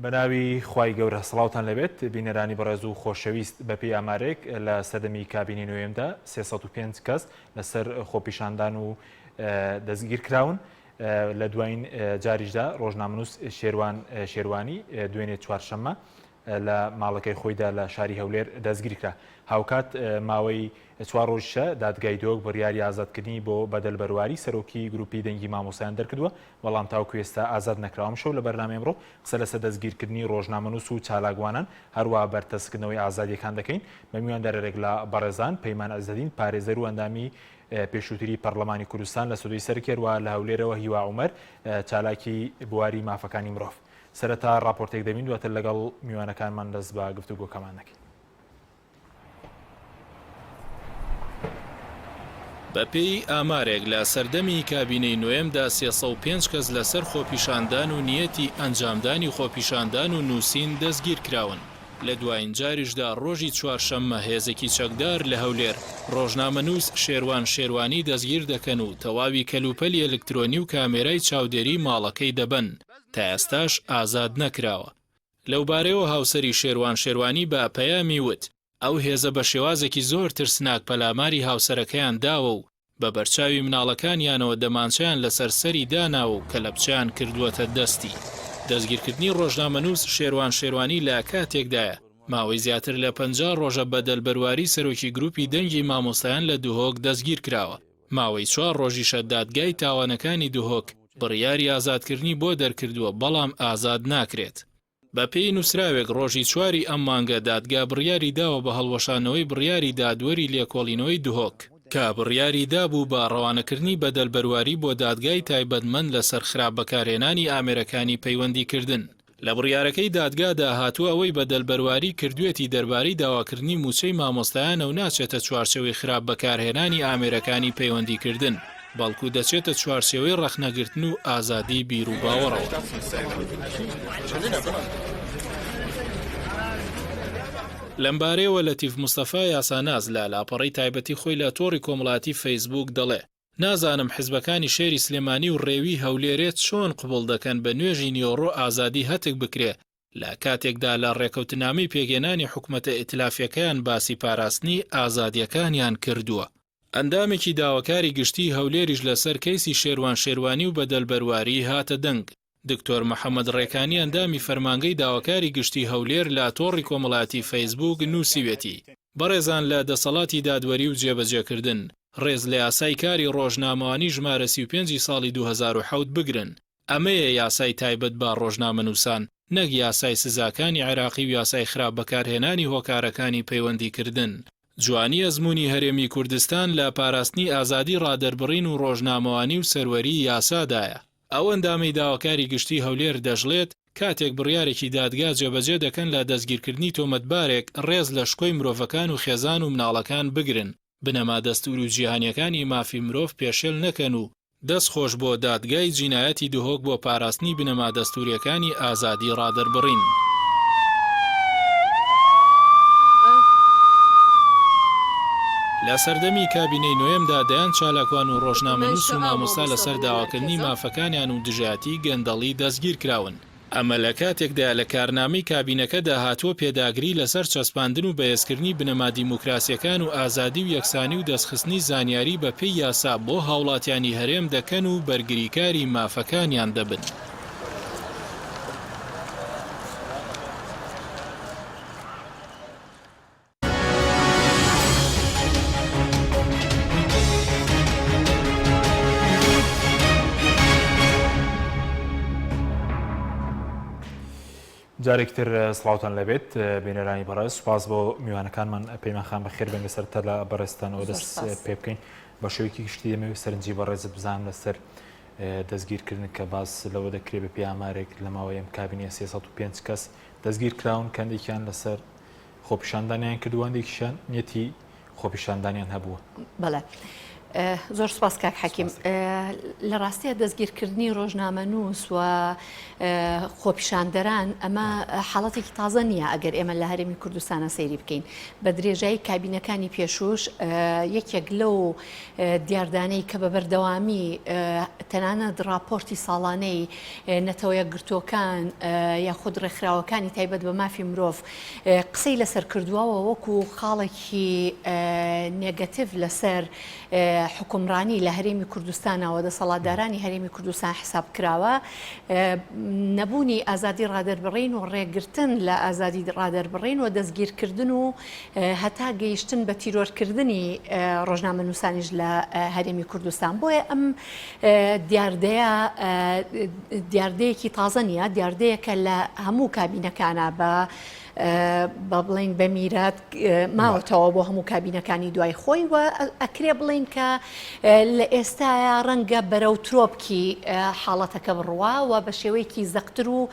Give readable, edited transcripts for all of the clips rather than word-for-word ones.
بەناوی خوای گەورە سڵاوتان لەبێت بینەرانی بەڕێز و خۆشەویست بەپێی ئامارێک لە سەردەمی کابینی نوێمدا 305 کەس لەسەر خۆپیشاندان و دەستگیر کراون لە دوایین جاریشدا ڕۆژنامەنووس شێروانی دوێنێ چوارشەممە لە ماڵەکەی خۆیدا لە شاری هەولێر دەستگیر کرا. هاوکات ماوەی 4 ڕۆژشە دادگای دۆک بڕیاری ئازادکردنی بۆ بەدەلبەرواری سەرۆکی گروپی دەنگی مامۆسایان دەرکردووە، بەڵام تاوکو ئێستا ئازاد نەکراوم. شەو لە بەرنامەی ئەمڕۆ قسە لەسەر دەستگیرکردنی ڕۆژنامەنووس و چالاکوانان هەروە بەرتەسکردنەوەی ئازادیەکان دەکەین. بە میوان دەرێک لە بەڕێزان پەیمان ئەزدەدین پارێزەر و ئەندامی پێشووتری پەرلەمانی کوردستان لە سودەی سەرکێوە لە هەولێرەوە هیوا عومەر چالاکی بواری مافەکانی مرۆڤ. سەرەتا راپۆرتێک دەبین دواتر لەگەڵ میوانەکانمان دەست بە گفتوگۆکەمان دەکەین. بەپێی ئامارێک لە سەردەمی کابینەی نوێمدا 305 کەس لەسەر خۆپیشاندان و نیەتی ئەنجامدانی خۆپیشاندان و نووسین دەستگیر کراون. لە دوایین جاریشدا ڕۆژی چوارشەممە هێزێکی چەکدار لە هەولێر ڕۆژنامەنووس شێروانی دەستگیر دەکەن و تەواوی کەلوپەلی ئەلکترۆنی و کامێرای چاودێری ماڵەکەی دەبن. تا ئێستاش ئازاد نەکراوە. لەوبارەیەوە هاوسەری شێروانی بە پەیامی وت ئەو هێزە بە شێوازێکی زۆر ترسناک پەلاماری هاوسەرەکەیان داوە و بە بەرچاوی مناڵەکانیانەوە دەمانچیان لەسەر سەری داناوە و کەلەپچیان کردووەتە دەستی. دەستگیرکردنی ڕۆژنامەنووس شێروانی لە کاتێکدایە ماوەی زیاتر لە 50 ڕۆژە بەدەلبەرواری سەرۆکی گروپی دەنگی مامۆستایان لە دوهۆک دەستگیر کراوە. ماوەی 4 ڕۆژیشە دادگای تاوانەکانی دوهۆک بڕیاری ئازادکردنی بۆ دەرکردووە، بەڵام ئازاد ناکرێت. بە پێی نووسراوێک ڕۆژی 4 ئەم مانگە دادگا بڕیاری داوە بە هەڵوەشانەوەی بڕیاری دادوەری لێکۆڵینەوەی دوهۆک کە بڕیاری دابوو بە ڕەوانەکردنی بەدەلبەرواری بۆ دادگای تایبەتمەند لەسەر خراپ بەکارهێنانی ئامێرەکانی پەیوەندیکردن. لە بڕیارەکەی دادگادا هاتووە ئەوەی بەدەلبەرواری کردوێتی دەربارەی داواکردنی موچەی مامۆستایانە و ناچێتە چوارچێوەی خراپ بەکارهێنانی ئامێرەکانی پەیوەندیکردن، بەڵکو دەچێتە چوارچێوەی ڕەخنەگرتن و ئازادی بیر و باوەڕەوە. لەمبارەیەوە لەتیف مستەفا یاساناز لە لاپەڕەی تایبەتی خۆی لە تۆڕی کۆمەڵاتی فەیسبوک دەڵێ نازانم حیزبەکانی شێری سلێمانی و ڕێوی هەولێرێت چۆن قبول دەکەن بە نوێژی نیۆڕۆ ئازادی هەتک بکرێ لە کاتێکدا لە ڕێکەوتنامەی پێگەێنانی حکومەتە ئیتلافیەکەیان باسی پاراستنی ئازادیەکانیان کردووە. ئەندامێکی داواکاری گشتی هەولێریش لەسەر کەیسی شێروانی و بەدەلبەرواری هاتە دەنگ. دکتۆر محەممەد ڕێکانی ئەندامی فەرمانگەی داواکاری گشتی هەولێر لە تۆڕی کۆمەڵاتی فەیسبوک نووسیوێتی بەڕێزان لە دەسەڵاتی دادوەری و جێبەجێکردن ڕێز لە یاسای کاری ڕۆژنامەوانی ژمارە 35 ساڵی 2007 بگرن. ئەمەیە یاسای تایبەت بە ڕۆژنامەنووسان، نەک یاسای سزاکانی عێراقی و یاسای خراپ بەکارهێنانی هۆکارەکانی پەیوەندیکردن. جوانی ئەزموونی هەرێمی کوردستان لە پاراستنی ئازادی ڕادەربڕین و ڕۆژنامەوانی و سەروەری یاسادایە. ئەو ئەندامی داواکاری گشتی هەولێر دەژڵێت کاتێک بڕیارێکی دادگا جێبەجێ دەکەن لە دەستگیرکردنی تۆمەتبارێک ڕێز لە شکۆی مرۆڤەکان و خێزان و مناڵەکان بگرن، بنەما دەستور و جیهانیەکانی مافی مرۆڤ پێشێل نەکەن و دەست خۆش بۆ دادگای جینایەتی دوهۆک بۆ پاراستنی بنەما دەستوریەکانی ئازادی ڕادەربڕین. لە سەردەمی کابینەی نوێمدا دەیان چالاکوان و ڕۆژنامەنووس و مامۆستا لەسەر داواکردنی مافەکانیان و دژایەتی گەندەڵی دەستگیر کراون. ئەمە لە کاتێکدا لە کارنامەی کابینەکەدا هاتووە پێداگری لەسەر چەسپاندن و بەهێزکردنی بنەما دیموکراسیەکان و ئازادی و یەکسانی و دەستخستنی زانیاری بە پێی یاسا بۆ هاوڵاتیانی هەرێم دەکەن و بەرگریکاری مافەکانیان دەبن. جارێکتر سڵاوتان لەبێت بینەرانی بەڕێز، سوپاس بۆ میوانەکانمان پەیمانخان بەخێر بن لەسەرتە لە بەڕێستانەوە دەست پێ بکەین. بە شێوەیەکی گشتی دەمەوێت سەرنجی بەڕێزت بزانم لەسەر دەستگیرکردن کە باس لەوە دەکرێت بە پێی ئامارێک لە ماوەی ئەم کابینە 305 کەس دەستگیر کراون، کەندێکیان لەسەر خۆپیشاندانیان کردووە، هەندێکیشیان نیەتی خۆپیشاندانیان هەبووە. بەڵێ زۆر سپاس کاک حەکیم لە ڕاستیە دەستگیرکردنی ڕۆژنامەنووس و خۆپیشاندەران ئەمە حاڵەتێکی تازە نییە ئەگەر ئێمە لە هەرێمی کوردستانە سەیری بکەین بە درێژایی کابینەکانی پێشوش یەکێک لەو دیاردانەی کە بە بەردەوامی تەنانەت راپۆرتی ساڵانەی نەتەوەیە گرتوەکان یاخود ڕێکخراوەکانی تایبەت بە مافی مرۆڤ قسەی لەسەر کردووەوە وەکو خاڵێکی نێگەتیڤ لەسەر حکومڕانی لە هەرێمی کوردستانەوە دەسەڵاتدارانی هەرێمی کوردستان حساب کراوە نەبوونی ئازادی ڕادەربڕین و ڕێگرتن لە ئازادی ڕادەربڕین و دەستگیرکردن و هەتا گەیشتن بە تیرۆرکردنی ڕۆژنامەنووسانیش لە هەرێمی کوردستان بۆیە ئەم دیاردەیەکی تازە نییە دیاردەیەکە لە هەموو کابینەکانە بە بڵین بە میرات ماوەتەوە بۆ هەموو کابینەکانی دوای خۆی و ئەکرێ بڵین کە لە ئێستاە ڕەنگە بەرەو ترۆپکی حاڵەتەکە بڕوا و بە شێوەیەکی زەقتر و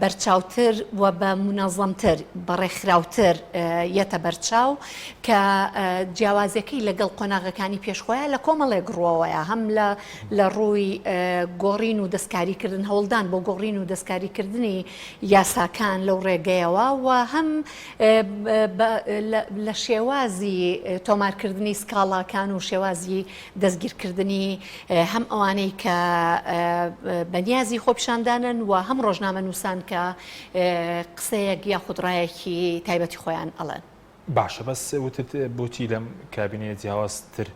بەرچاوتر و بە منەظەمتر بەڕێکخراوتر یەتە بەرچاو کە جیاوازەکەی لەگەڵ قۆناغەکانی پێشخۆیە لە کۆمەڵێک ڕۆوەیە هەم لە ڕووی گۆڕین و دەستکاریکردن هەوڵدان بۆ گۆڕین و دەستکاریکردنی یاساکان لەو ڕێگەیەوە و هەم لە شێوازی تۆمارکردنی سکاڵاکان و شێوازی دەستگیرکردنی هەم ئەوانەی کە بەنیازی خۆپیشاندانن و هەم ڕۆژنامەنووسان کە قسەیەک یاخود ڕایەکی تایبەتی خۆیان ئەڵێن. باشە بەس وتت بۆچی لەم کابینەیە جیاوازتر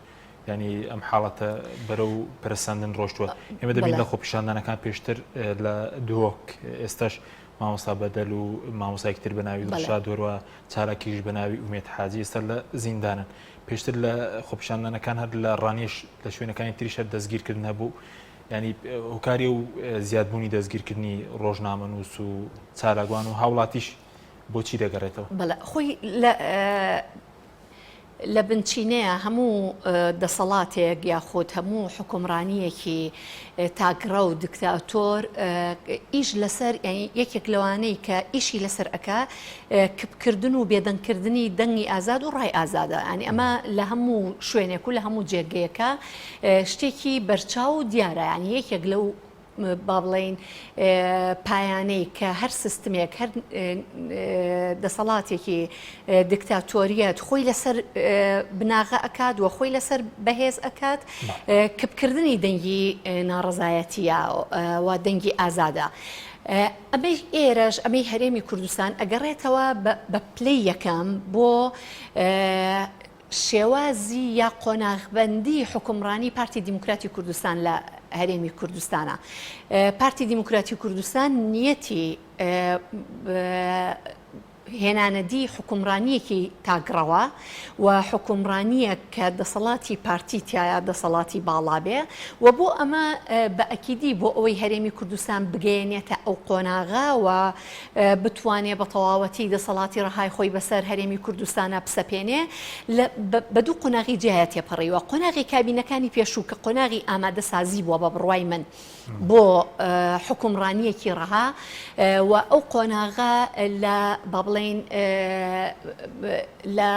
ینی ئەم حاڵەتە بەرەو پەرسەندن ڕۆشتووە ئێمە دەبین لە خۆپیشاندانەکان پێشتر لە دۆک ئێستاش مامۆستا بەدەل و مامۆسایکتر بەناوی دڵشاد وەروە چالاکیش بەناوی ئومێد حاجی ئێستا لە زیندانن پێشتر لە خۆپیشاندانەکان هەر لە ڕانیش لە شوێنەکانی تریشە دەستگیرکردن هەبوو ینی هۆکاری و زیادبوونی دەستگیرکردنی ڕۆژنامەنووس و چالاگوان و هاوڵاتیش بۆچی دەگەڕێتەوە بەڵێ خۆی لە بنچینەیە هەموو دەسەڵاتێک یاخود هەموو حکومڕانیەکی تاگڕە و دکتاتۆر ئیش لەسەر یەکێک لەوانەی کە ئیشی لەسەر ئەکا کپکردن و بێدەنگکردنی دەنگی ئازاد و ڕای ئازادە ینی ئەمە لە هەموو شوێنێک و لە هەموو جێگەیەکە شتێکی بەرچاو و دیارە ینی یەکێک لەو با بڵین پایانەی کە هەر سیستمێک هەر دەسەڵاتێکی دیکتاتۆریەت خۆی لەسەر بناغە ئەکات و خۆی لەسەر بەهێز ئەکات کپکردنی دەنگی ناڕەزایەتیە و دەنگی ئازادە. ئەمەی ئێرەش ئەمەی هەرێمی کوردستان ئەگەڕێتەوە بە پلەی یەکەم بۆ شێوازی یا قۆناغبەندی حکومڕانی پارتی دیموکراتی کوردستان لە هەرێمی کوردستانە. پارتی دیموکراتی کوردستان نیەتی هێنانەدی حکومڕانیەکی تاگڕەوە و حکومڕانیە کە دەسەڵاتی پارتی تایە دەسەڵاتی باڵا بێ و بۆ ئەمە بە ئەکیدی بۆ ئەوەی هەرێمی کوردستان بگەێنێتە ئەو قۆناغا و بتوانێت بە تەواوەتی دەسەڵاتی ڕەهای خۆی بەسەر هەرێمی کوردستانە بسەپێنێ بە دوو قۆناغی جیایە تێپەڕیوە قۆناغی کابینەکانی پێشوو کە قۆناغی ئامادە سازی بووە بە بڕوای من بۆ حکومڕانیەکی ڕەها و ئەو قۆناغا لە لە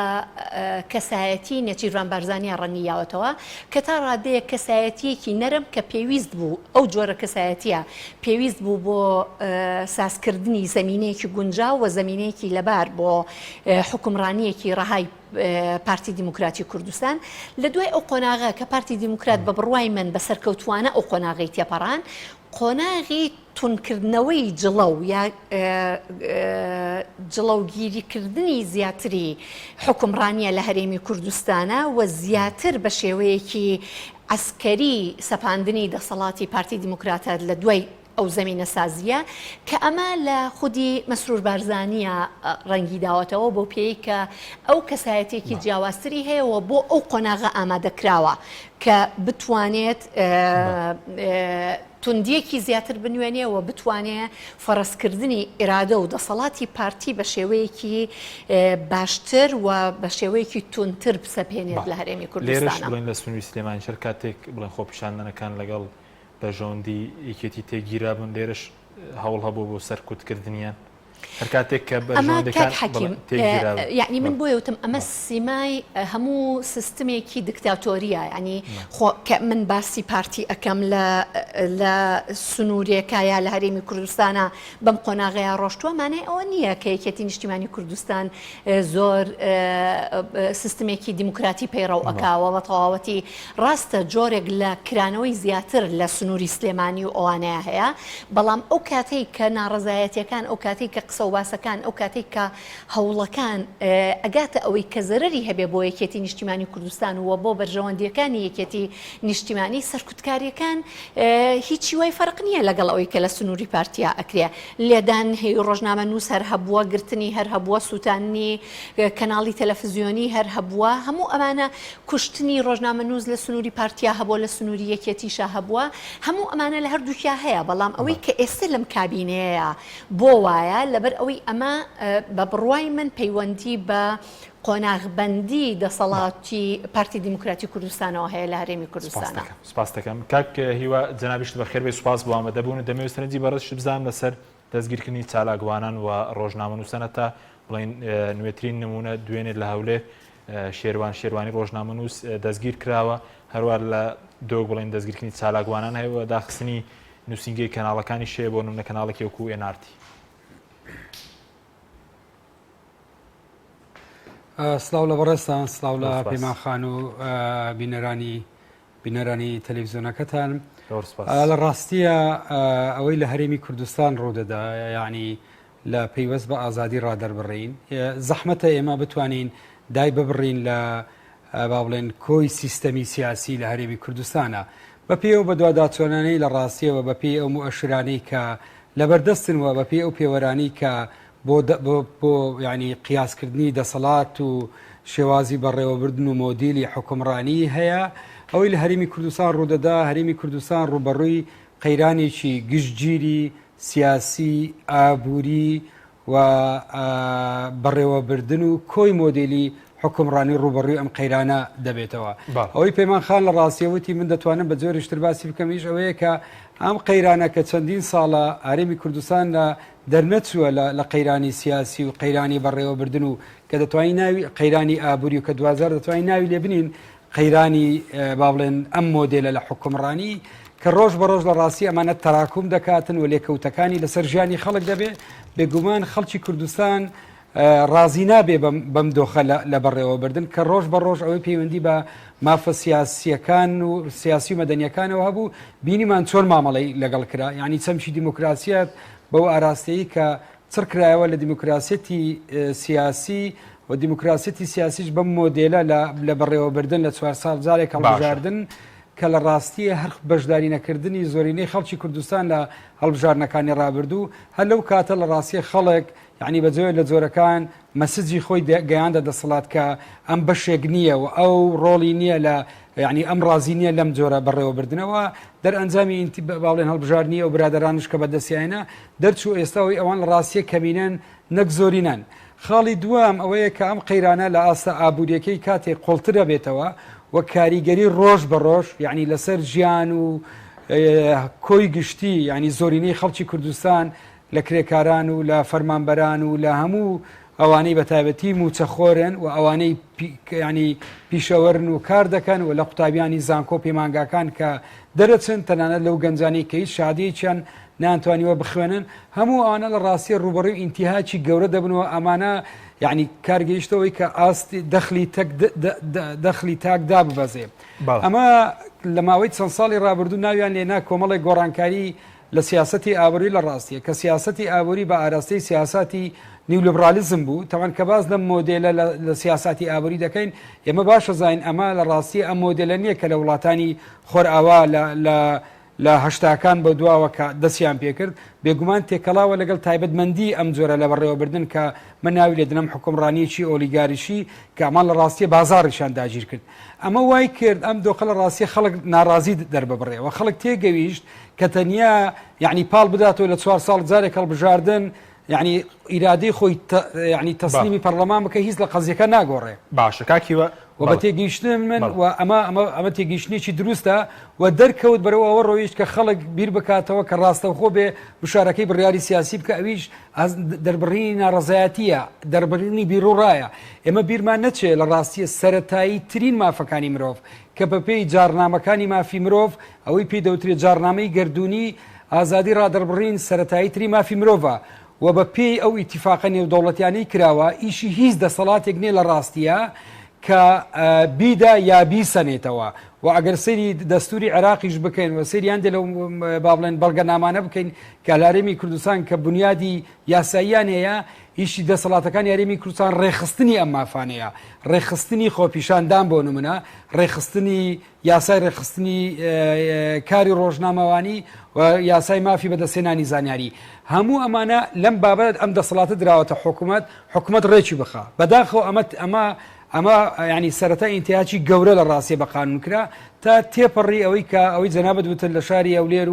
کەسایەتی نەچیروان بارزانیا ڕەنگیاوەتەوە کە تا ڕادەیە کەسایەتیەکی نەرم کە پێویست بوو ئەو جۆرە کەسایەتیە پێویست بوو بۆ سازکردنی زەمینەیەکی گونجاو و زەمینەیەکی لەبار بۆ حکومڕانیەکی ڕەهای پارتی دیموکراتی کوردستان لە دوای ئەو قۆناغا کە پارتی دیموکرات بە بڕوای من بەسەرکەوتوانە ئەو قۆناغی تێپەڕان قۆناغی تونکردنەوەی جڵە و یا جڵەوگیریکردنی زیاتری حکومڕانیە لە هەرێمی کوردستانە و زیاتر بە شێوەیەکی عسکەری سەپاندنی دەسەڵاتی پارتی دیموکراتە لە دوای ئەو زەمینە سازیە کە ئەمە لە خودی مەسرور بارزانیە ڕەنگی داوەتەوە بۆ پێی کە ئەو کەسایەتێکی جیاوازتری هەیە و بۆ ئەو قۆناغە ئامادەکراوە کە بتوانێت توندیەکی زیاتر بنوێنێ و بتوانێت فەرەسکردنی ئێرادە و دەسەڵاتی پارتی بە شێوەیەکی باشتر و بە شێوەیەکی تونتر بسەپێنێت لە هەرێمی کوردستانە. لێرەش بڵێن لە سنووری سلێمانی شەر کاتێک بڵێن خۆپیشاندنەکان لەگەڵ بەژۆندی یەکێتی تێگیرا بوون لێرەش هەوڵ هەبوو بۆ سەرکوتکردنیان هەرکاتێک کە ئەمە کاک حەکیم یعنی من بۆیە وتم ئەمە سیمای هەموو سیستمێکی دکتاتۆریە ینی من باسی پارتی ئەەکەم لە سنوورێکایە لە هەرێمی کوردستانە بەم قۆناغەیە ڕۆشتووەمانێ ئەوە نییە کە یەکێتی نیشتیمانی کوردستان زۆر سیستمێکی دیموکراتی پەیڕەو ئەکاوە بە تەواوەتی ڕاستە جۆرێک لە کرانەوەی زیاتر لە سنووری سلێمانی و ئەوانەیە هەیە بەڵام ئەو کاتەی کە ناڕزایەتیەکان ئەو کاتێک کە قسە و باسەکان ئەو کاتێک کە هەوڵەکان ئەگاتە ئەوەی کە زەرەری هەبێ بۆ یەکێتی نیشتیمانی کوردستان وە بۆ بەرژەوەندیەکانی یەکێتی نیشتیمانی سەرکوتکاریەکان هیچی وای فەرق نییە لەگەڵ ئەوەی کە لە سنووری پارتیا ئەکرێ لێدان هەیە ڕۆژنامە نووس هەر هەبووە گرتنی هەر هەبووە سووتانی کەناڵی تەلەڤیزیۆنی هەر هەبووە هەموو ئەمانە کوشتنی ڕۆژنامە نووس لە سنووری پارتیا هەبووە لە سنووری یەکێتیشە هەبووە هەموو ئەمانە لە هەردووکیا هەیە بەڵام ئەوەی کە ئێستا لەم کابینەیە بۆ وایە لەبەر ئەوەی ئەمە بە بڕوای من پەیوەندی بە قۆناغبەندی دەسەڵاتی پارتی دیموکراتی کوردستانەوە هەیە لە هەرێمی کوردستانە. سپاس دەکەم کاک هیوا جەنابیشت بەخێر بێ سوپاس بۆ ئامادەبوون و دەمەوێت سەرنجی بەڕێز بزانم لەسەر دەستگیرکردنی چالاکوانان و ڕۆژنامە نووسەنە تا بڵێن نوێترین نمونە دوێنێ لە هەولێر شێروانی ڕۆژنامە نووس دەستگیر کراوە هەروە لە دۆ بڵێن دەستگیرکردنی چالاکوانان هەیە داخستنی نووسینگەی کەناڵەکانی شێ بۆ نمونە کەناڵێکی وەکو NRT. سلااو لە بەڕێستان سلااو لە پەیمان خان و بینەرانی تەلەڤیزیۆنەکەتان لە ڕاستیە ئەوەی لە هەرێمی کوردستان ڕوودەدا یعنی لە پەیوەست بە ئازادی ڕادەربڕین زەحمەتە ئێمە بتوانین دای ببڕین لە با بڵێن کۆی سیستەمی سیاسی لە هەرێمی کوردستانە بە پێ و بە دوواداچۆنانەی لە ڕاستیەوە بە پێی ئەو مؤەشرانەی کە لەبەردەستنەوە بە پێی ئەو پێوەرانی کە بۆ ینی قیاسکردنی دەسەڵات و شێوازی بەڕێوەبردن و مۆدیلی حکومڕانی هەیە ئەوەی لە هەرێمی کوردستان ڕوودەدا هەرێمی کوردستان ڕوبەڕووی قەیرانێکی گشتگیری سیاسی ئابووری و بەڕێوەبردن و کۆی مۆدیلی حکومڕانی ڕوبەڕووی ئەم قەیرانە دەبێتەوە ئەوەی پەیمان خان لە ڕاستیەوەتی من دەتوانم بە جۆرشتر باسی بکەمیش ئەوەیە کە ئەم قەیرانە کە چەندین ساڵە هەرێمی کوردستان لە دەرنەچووە لە قەیرانی سیاسی و قەیرانی بەڕێوەبردن و کە دەتوانین ناوی قەیرانی ئابووری و کە 2000 دەتوانین ناوی لێ بنین قەیرانی با بڵێن ئەم مۆدێلە لە حکومڕانی کە ڕۆژ بە ڕۆژ لە ڕاستی ئەمانە تەراکوم دەکاتن و لێکەوتەکانی لەسەر ژیانی خەڵک دەبێ بێگومان خەڵکی کوردستان ڕازی نابێ بەم دۆخە لە بەڕێوەبردن کە ڕۆژ بە ڕۆژ ئەوەی پەیوەندی بە مافە سیاسیەکان و سیاسی و مەدەنیەکانەوە هەبوو بینیمان چۆن مامەڵەی لەگەڵ کرا یعنی چەمشی دیموکراسیەت بەو ئاراستەیە کە چڕ کرایەوە لە دیموکراسێتی سیاسی و دیموکراسێتی سیاسیش بەم مۆدێلە لە بەڕێوەبردن لە 4 ساڵ جارێک هەڵبژاردن کە لە ڕاستیە هەر بەشداری نەکردنی زۆرینەی خەڵکی کوردستان لە هەڵبژارنەکانی ڕابردوو هەر لەو کاتە لە ڕاستیە خەڵک یعنی بەجۆی لە جۆرەکان مەسجی خۆی گەیاندە دەسەڵات کە ئەم بەشێک نییە و ئەو ڕۆڵی نییە لە یعنی ئەم ڕازی نییە لەم جۆرە بەڕێوەبردنەوە دەرئەنجامی باڵێن هەڵبژاردننی ئەو برادرانش کە بەدەستیانە دەرچوو ئێستاەوەی ئەوان لە ڕاستیە کەمینەن نەک زۆرینەن خاڵی دوام ئەوەیە کە ئەم قەیرانە لە ئاستا ئابوووریەکەی کاتێک قوڵترە بێتەوە و کاریگەری ڕۆژ بە ڕۆژ یعنی لەسەر ژیان و کۆی گشتی ینی زۆرینەی خەڵکی کوردستان لە کرێکاران و لە فەرمانبەران و لە هەموو ئەوانەی بەتایبەتی موچەخۆرن و ئەوانەی ینی پیشەوەرن و کار دەکەن و لە قوتابیانی زانکۆ پەیمانگاکان کە دەرەچن تەنانەت لەو گەنجانی کە هیچ شادەیەکیان نانتوانیوە بخوێنن هەموو ئەوانە لە ڕاستی ڕوبەڕووی ئینتیهاکی گەورە دەبنەوە ئەمانە یعنی کارگەیشتەوەی کە ئاستی دەخلی تاک داببەزێ ئەمە لە ماوەی چەند ساڵی ڕابردوو ناویان لێنا کۆمەڵی گۆڕانکاری لە سیاسەتی ئابووری لە ڕاستیە کە سیاسەتی ئابووری بە ئاراستەی سیاساتی نیولبرالیزم بوو تەوان کە باز لەم مۆدێلە لە سیاساتی ئابووری دەکەین ئێمە باشە زین ئەمە لە ڕاستی ئەم مۆدێلە نییە کە لە وڵاتانی خۆرئاوا لە هەشتاکان بە دواوە کە دەستیان پێکرد بێگومان تێکەڵاوە لەگەڵ تایبەتمەندی ئەم جۆرە لە بەڕێوەبردن کە من ناوی لێ دنەم حکومڕانیەکی ئۆلیگاریشی کە ئەمان لە ڕاستیە بازاڕیشان داگیر کرد ئەمە وای کرد ئەم دۆخە لە ڕاستیە خەڵک ناڕازی دەرببڕێەوە خەڵک تێگەویشت کە تەنیا یعنی پاڵ بداتەوە لە 4 ساڵ جارێک هەڵبژاردن یعنی ئیرادەی خۆی یعنی تەسلیمی پەرلەمان بکە هیچ لە قەزیەکە ناگۆڕێ. باشە کاکیوە و بە تێگەیشتن من و ئەمە تێگەیشتنێکی دروستە و دەرکەوت بەرەوە ئەوە ڕۆیشت کە خەڵک بیر بکاتەوە کە ڕاستەوخۆ بێ بشارەکەی بڕیاری سیاسی بکە ئەویش دەربڕینی ناڕزایەتیە دەربڕینی بیرروڕایە. ئێمە بیرمان نەچێت لە ڕاستیە سەرەتایی ترین مافەکانی مرۆڤ کە بە پێی جارنامەکانی مافی مرۆڤ ئەوەی پێی دەوترێت جارنامەی گردردونی ئازادی ڕادەربڕین سەرەتایی تری مافی مرۆڤە و بە پێی ئەو ئیتیفاقە نێودەوڵەتیانەی کراوە ئیشی هیچ دەسەڵاتێک نییە لە ڕاستیە کە بیدا یا بیسەنێتەوە و ئەگەر سەیری دەستوری عێراقیش بکەین و سەریان دێ لەو با بڵێن بەڵگەنامانە بکەین کە لارێمی کوردستان کە بنیادی یاساییان هەیە ئیشی دەسەڵاتەکان یاریمی کوردستان ڕێخستنی ئەم مافانەیە ڕێخستنی خۆپیشاندان بۆ نمونە ڕێخستنی یاسای ڕێخستنی کاری ڕۆژنامەوانی و یاسای مافی بەدەستێنانی زانیاری هەموو ئەمانە لەم بابەت ئەم دەسەڵاتە دراوەتە حکوومەت ڕێکی بخە بەداخەوە ئەمە ینی سەرەتا ئینتیاچی گەورە لە ڕاستی بە قانون کرا تا تێپەڕی ئەوەی کە ئەوەی جەنابەت وتر لە شاری ئەولێر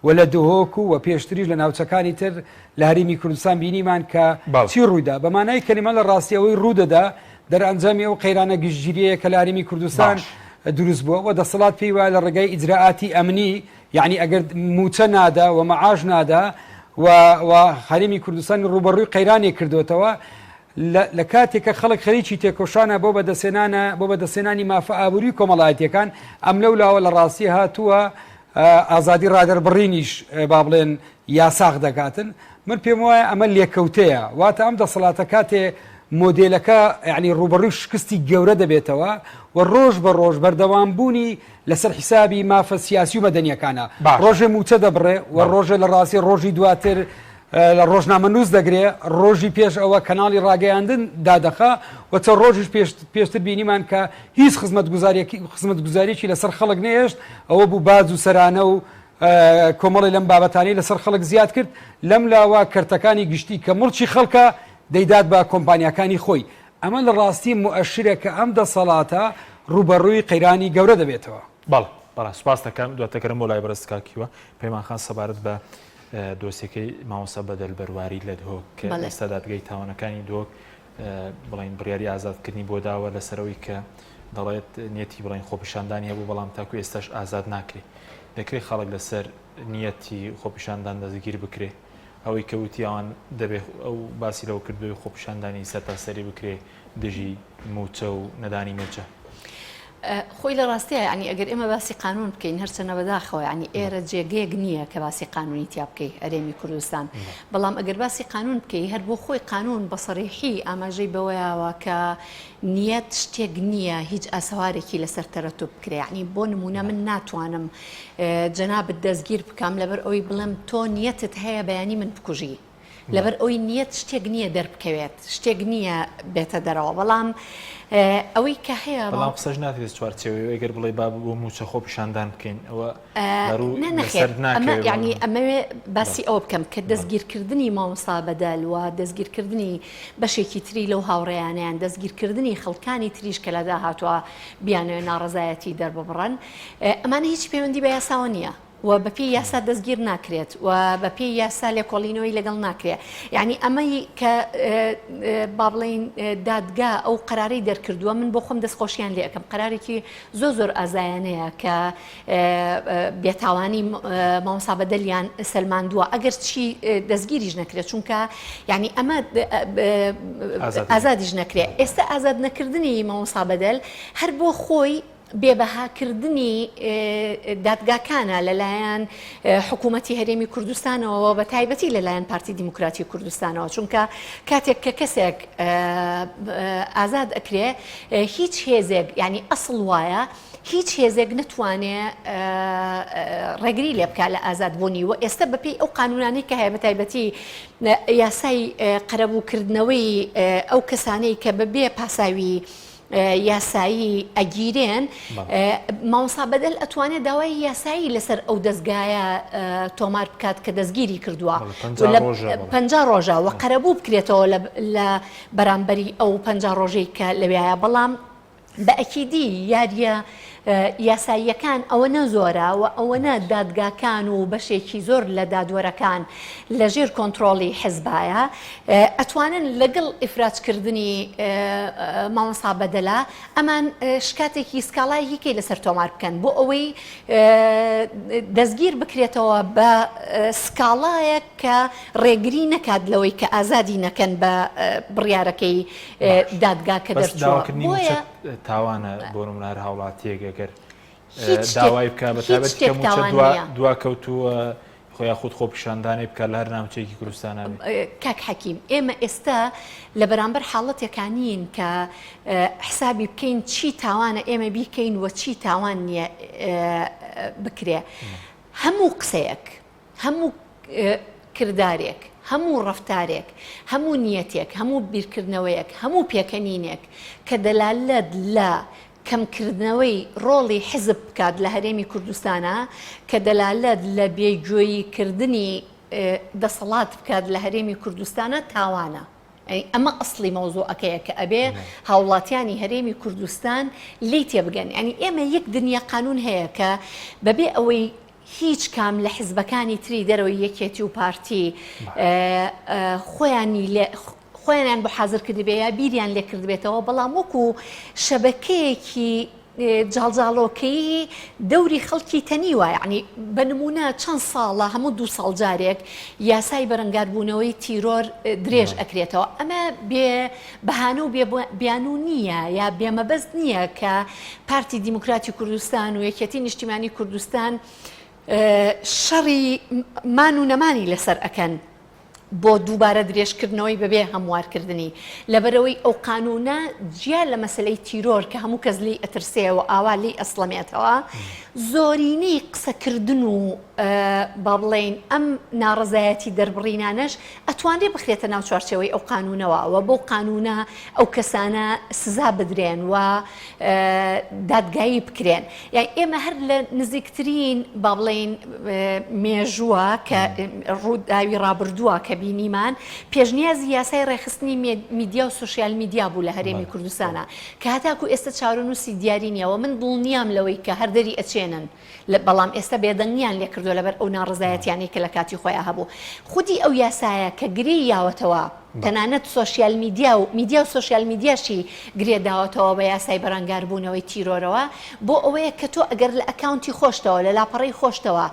و لە دهۆک و پێشتریش لە ناوچەکانی تر لە هەرێمی کوردستان بینیمان کە چی ڕوویدا بەمانای کەلیمە لە ڕاستی ئەوەی ڕوودەدا دەرئەنجامی ئەو قەیرانە گشتگیریەیە کە لە هەرێمی کوردستان دروست بووە و دەسەڵات پێی وایە لە ڕێگای ئیجراعاتی ئەمنی یعنی ئەگەر موچە نادا و مەعاش نادا و هەرێمی کوردستان ڕوبەڕووی قەیرانێک کردوێتەوە لە کاتێکە خەڵک خەریکی تێکۆشانە بۆ بەدەستێنانی مافە ئابووری کۆمەڵایەتیەکان ئەم لەولاوە لە ڕاستی هاتووە ئازادی ڕادەربڕینیش با بڵێن یاساغ دەکاتن من پێم وایە ئەمە لێکەوتەیە واتە ئەم دەسەڵاتە کاتێ مۆدێلەکە یعنی ڕوبەڕووی شکستی گەورە دەبێتەوە و ڕۆژ بە ڕۆژ بەردەوامبوونی لەسەر حیسابی مافە سیاسی و مەدەنیەکانە ڕۆژێ موچە دەبڕێ و ڕۆژە لە ڕاستی ڕۆژی دواتر لە ڕۆژنامەنووس دەگرێ ڕۆژی پێش ئەوە کەناڵی ڕاگەیاندن دادەخا و چە ڕۆژش پێشتر بینیمان کە هیچ خزمەتگوزاریەکی لەسەر خەڵک نێشت ئەوە بوو باز و سەرانە و کۆمەڵی لەم بابەتانی لەسەر خەڵک زیاد کرد لەم لاوە کەرتەکانی گشتی کە مڵکی خەڵکە دەیدات بە کۆمپانیەکانی خۆی ئەمە لە ڕاستی مؤشرە کە ئەم دەسەڵاتە ڕوبەڕووی قەیرانی گەورە دەبێتەوە. بەڵێ سوپاس دەکەم دواتەکەم بۆ لای بەڕست کاکیوە پەیمان خان سەبارەت بە دۆسیەکەی مامۆستا بەدەل بەرواری لە دهۆک کە ئێستا دادگای تاوانەکانی دۆک بڵین بڕیاری ئازادکردنی بۆ داوە لەسەرەوەی کە دەڵێت نیەتی بڵین خۆپیشاندانی هەبوو بەڵام تاکو ئێستاش ئازاد ناکرێت دەکرێت خەڵک لەسەر نیەتی خۆپیشاندان دەستگیر بکرێ ئەوەی کەوتی ئەوان دەبێت ئەو باسی لەو کردوی خۆپیشاندانی سەرتاسەری بکرێ دژی موچە و نەدانی مێچە خۆی لە ڕاستیە ینی ئەگەر ئێمە باسی قانون بکەین هەرچەنە بەداخەوە ینی ئێرە جێگەیەک نییە کە باسی قانونی تیا بکەی هەرێمی کوردستان بەڵام ئەگەر باسی قانون بکەی هەر بۆ خۆی قانون بەسەڕێحی ئاماژەی بەوەیەوە کە نیەت شتێک نییە هیچ ئاسەوارێکی لەسەر تەرەتوب بکرێ ینی بۆ نمونە من ناتوانم جەنابت دەستگیر بکەم لەبەر ئەوی بڵێم تۆ نیەتت هەیە بەیانی من بکوژی لەبەر ئەوی نیەت شتێک نییە دەربکەوێت شتێک نییە بێتە دەرەوە بەڵام ئەوەی کە هەیە بەڵام قسەش ناتێت چوارچێوەی ئەگەر بڵێ با بۆ موچە خۆپیشاندان بکەین ئەوە ینی ئەمەوێ باسی ئەوە بکەم کە دەستگیرکردنی مامۆستا بەدەل و دەستگیرکردنی بەشێکی تری لەو هاوڕێیانیان دەستگیرکردنی خەڵکانی تریش کە لەدا هاتووە بیانەوێ ناڕزایەتی دەرببڕن ئەمانە هیچ پەیوەندی بە یاساوە نییە و بەپی یاسا دەستگیر ناکرێت و بەپی یاسا لێکۆڵینەوەی لەگەڵ ناکرێت یعنی ئەمەی کە با بڵێن دادگا ئەو قەرارەی دەرکردووە من بۆ خۆم دەستخۆشیان لێ ئەەکەم قەرارێکی زۆر ئازایانەیە کە بێتاوانی مامۆستا بەدەلیان سەلماندووە ئەگەر چی دەستگیریش نەکرێت چونکە یعنی ئەمە ئازادیش نەکرێت ئێستا ئازاد نەکردنی مامۆستا بەدەل هەر بۆ خۆی بێبەهاکردنی دادگاکانە لەلایەن حکوومەتی هەرێمی کوردستانەوە بە تایبەتی لەلایەن پارتی دیموکراتی کوردستانەوە چونکە کاتێک کە کەسێک ئازاد ئەکرێ هیچ هێزێک ینی ئەسڵ وایە هیچ هێزێک نتوانێت ڕێگری لێ بکات لە ئازادبوونی و ئێستا بەپێی ئەو قانونانەی کە هەیە بە تایبەتی یاسای قەرەبووکردنەوەی ئەو کەسانەی کە بەبێ پاساوی یاسایی ئەگیرێن مامۆستا بەدەل ئەتوانێت داوای یاسایی لەسەر ئەو دەستگایە تۆمار بکات کە دەستگیری کردووە 50 ڕۆژە و قەرەبوو بکرێتەوە لە بەرامبەری ئەو 50 ڕۆژەی کە لەوێیە بەڵام بە ئەکیدی یاریە یاساییەکان ئەوەنە زۆرە و ئەوەنە دادگاکان و بەشێکی زۆر لە دادوەرەکان لەژێر کۆنتترۆلی حزبایە ئەتوانن لەگەڵ ئفراجکردنی مامەسا بەدەلا ئەمان شکاتێکی سکاڵای هیکەی لەسەر تۆمار بکەن بۆ ئەوەی دەستگیر بکرێتەوە بە سکاڵایە کە ڕێگری نەکات لەوەی کە ئازادی نەکەن بە بڕیارەکەی دادگا کە دەرچووە تاوانە بۆ نمونار هاوڵاتیەک ئەگەر داوای بکە بە تایبەتی کە موچە دواکەوتووە خۆیان خودت خۆپیشاندانی بکە لە هەر ناوچەیەکی کوردستانە کاک حەکیم ئێمە ئێستا لە بەرامبەر حاڵەتێکانین کە حسابی بکەین چی تاوانە ئێمە بیکەین و چی تاوان نییە بکرێ هەموو قسەیەک هەموو کردارێک هەموو ڕەفتارێک هەموو نیەتێک هەموو بیرکردنەوەیەک هەموو پێکەنینێک کە دەلالەت لە کەمکردنەوەی ڕۆڵی حزب بکات لە هەرێمی کوردستانە کە دەلالەت لە بێگوێییکردنی دەسەڵات بکات لە هەرێمی کوردستانە تاوانە ئەمە ئەسڵی مەوزوعەکەیە کە ئەبێ هاوڵاتیانی هەرێمی کوردستان لی تێبگەن ینی ئێمە یەک دنیا قانون هەیە کە بەبێ ئەوەی هیچ کام لە حیزبەکانی تری دەرەوەی یەکێتی و پارتی خۆیانیان بە حازر کردبێ یا بیریان لێ کردبێتەوە بەڵام وەکو شەبەکەیەکی جاڵجاڵۆکەی دەوری خەڵکی تەنیوە یعنی بە نمونە چەند ساڵە هەموو 2 ساڵ جارێک یاسای بەرەنگاربوونەوەی تیرۆر درێژ ئەکرێتەوە ئەمە بەهانە و بیانوو نییە یا بێمەبەست نییە کە پارتی دیموکراتی کوردستان و یەکێتی نیشتیمانی کوردستان شەڕی مان و نەمانی لەسەر ئەکەن بۆ دووبارە درێژکردنەوەی بەبێ هەموارکردنی لەبەرەوەی ئەو قانونە جیا لە مەسلەی تیرۆر کە هەموو کەس لی ئەترسێەوە ئاوا لی ئەسڵەمێتەوە زۆرینەی قسەکردن و با بڵێن ئەم ناڕزایەتی دەربڕینانەش ئەتوانێ بخرێتە ناو چوارچەوەی ئەو قانونەوە و بۆ قانونە ئەو کەسانە سزا بدرێن و دادگایی بکرێن یان ئێمە هەر لە نزیکترین با بڵێن مێژووە کە ڕووداوی ڕابردووە کە بینیمان پێشنیازی یاسای ڕێخستنی میدیا و سوشیال میدیا بوو لە هەرێمی کوردستانە کە هەتاکو ئێستا چارەنووسی دیاری نییەوە من دڵنیام لەوەی کە هەردەری ئەچێنن بەڵام ئێستا بێدەنگیان لێ کردو لەبەر ئەو ناڕزایەتیانی کە لە کاتی خۆیان هەبوو خودی ئەو یاسایە کە گرێ یاوەتەوە تەنانەت سوشیال میدیا و میدیا و سوشیال میدیاشی گرێ داوەتەوە بە یاسای بەرەنگاربوونەوەی تیرۆرەوە بۆ ئەوەیە کە تۆ ئەگەر لە ئەکاونتی خۆشتەوە لە لاپەڕەی خۆشتەوە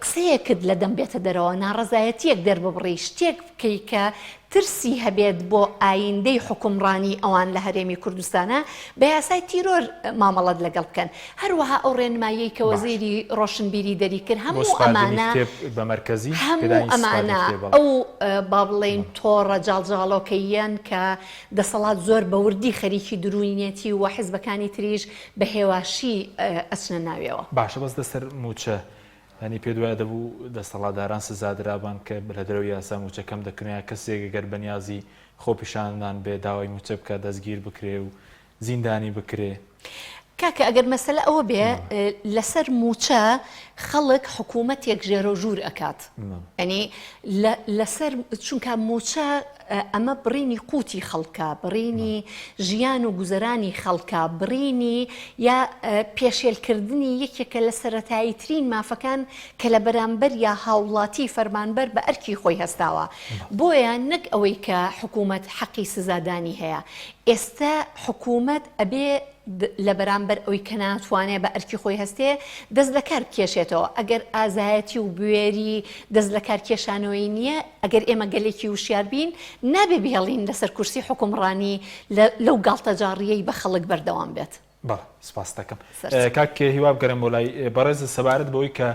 قسەیەکت لە دەم بێتە دەرەوە ناڕزایەتیەک دەرببڕی شتێک بکەی کە ترسی هەبێت بۆ ئایندەی حکومڕانی ئەوان لە هەرێمی کوردستانە بە یاسای تیرۆر مامەڵەت لەگەڵ بکەن هەروەها ئەو ڕێنمایی کە وەزیری ڕۆشنبیری دەری کرد هەموو ئەمانە هەموو ئەمانە ئەو با بڵێن تۆڕە جاڵجاڵۆکەیەن کە دەسەڵات زۆر بەوردی خەریکی درونیەتی و حیزبەکانی تریش بە هێواشی ئەچنە ناویەوە باشە بەس دەسەر موچە ینی پێ دوایە دەبوو دەسەڵاتداران سزادرابان کە لە دەرەوەی یاسا موچەکەم دەکردنیە کەسێک گەر بەنیازی خۆپیشاندان بێ داوای موچە بکە دەستگیر بکرێ و زیندانی بکرێ کاکە ئەگەر مەسەلە ئەوە بێ لەسەر موچە خەڵک حکوومەتێک ژێرە و ژوور ئەکات ئەنی لەسەر چونکە موچە ئەمە بڕینی قوتی خەڵکە بڕینی ژیان و گوزەرانی خەڵکە بڕینی یا پێشێلکردنی یەکێکە لە سەرەتایی ترین مافەکان کە لە بەرامبەر یا هاوڵاتی فەرمانبەر بە ئەرکی خۆی هەستاوە بۆیە نەک ئەوەی کە حکوومەت حەقی سزادانی هەیە ئێستا حکوومەت ئەبێ لە بەرامبەر ئەوی کە ناتوانێت بە ئەرکی خۆی هەستێ دەست لە کار بکێشێتەوە ئەگەر ئازایەتی و بوێری دەست لە کار کێشانەوەی نییە ئەگەر ئێمە گەلێکی وشیار بین نابێ بهێڵین لەسەر کورسی حکومڕانی لەو گاڵتەجاڕیەی بە خەڵک بەردەوام بێت سپاس دەکەم کاک هیوا بگەرم بۆ لای بەڕێز سەبارەت بەوەی کە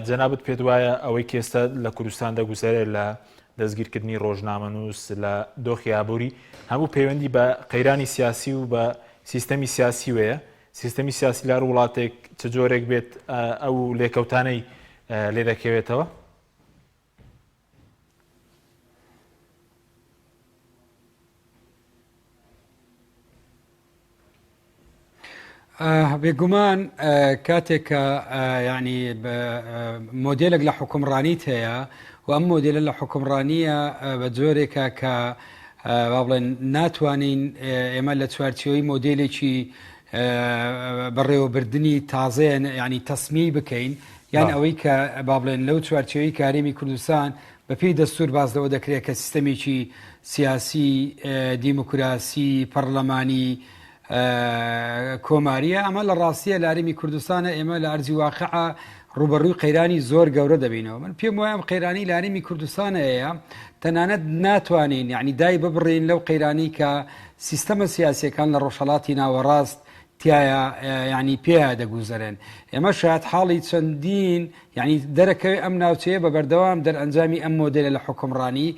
جەنابەت پێت وایە ئەوەی کە ئێستا لە کوردستان دەگوزارێت لە دەستگیرکردنی ڕۆژنامەنووس لە دۆخی ئابووری هەموو پەیوەندی بە قەیرانی سیاسی و بە سیستەمی سیاسی وەیە سیستەمی سیاسی لار وڵاتێک چ جۆرێک بێت ئەو لێکەوتانەی لێ دەکەوێتەوە بێگومان کاتێککە ینی مۆدلێک لە حکومڕانیت هەیە و ئەم مۆدلە لە حکومڕانیە بە جۆرێکە کە با بڵێن ناتوانین ئێمە لە چوارچەوەی مۆدلێکی بەڕێوەبردننی تازەیە ینی تەسمی بکەین یان ئەوەی کە با بڵێن لەو چوارچێوەی کارێمی کوردستان بەپێی دەستور بازدەوە دەکرێت کە سیستەمێکی سیاسی دیموکراسی پەرلەمانی کۆماریە ئەمە لە ڕاستیە لە هەرێمی کوردستانە ئێمە لە ئەرزی واقعە ڕوبەڕووی قەیرانی زۆر گەورە دەبینەوە من پێم وایە قەیرانی لە هەرێمی کوردستانەیە تەنانەت ناتوانین یعنی دای ببڕین لەو قەیرانی کە سیستەمە سیاسیەکان لە ڕۆژهەڵاتی ناوەڕاست تایە ینی پێیا دەگوزەرێن ئێمە شاید حاڵی چەندین ینی دەرەکەوێ ئەم ناوچەیە بە بەردەوام دەرئەنجامی ئەم مۆدلە لە حکومڕانی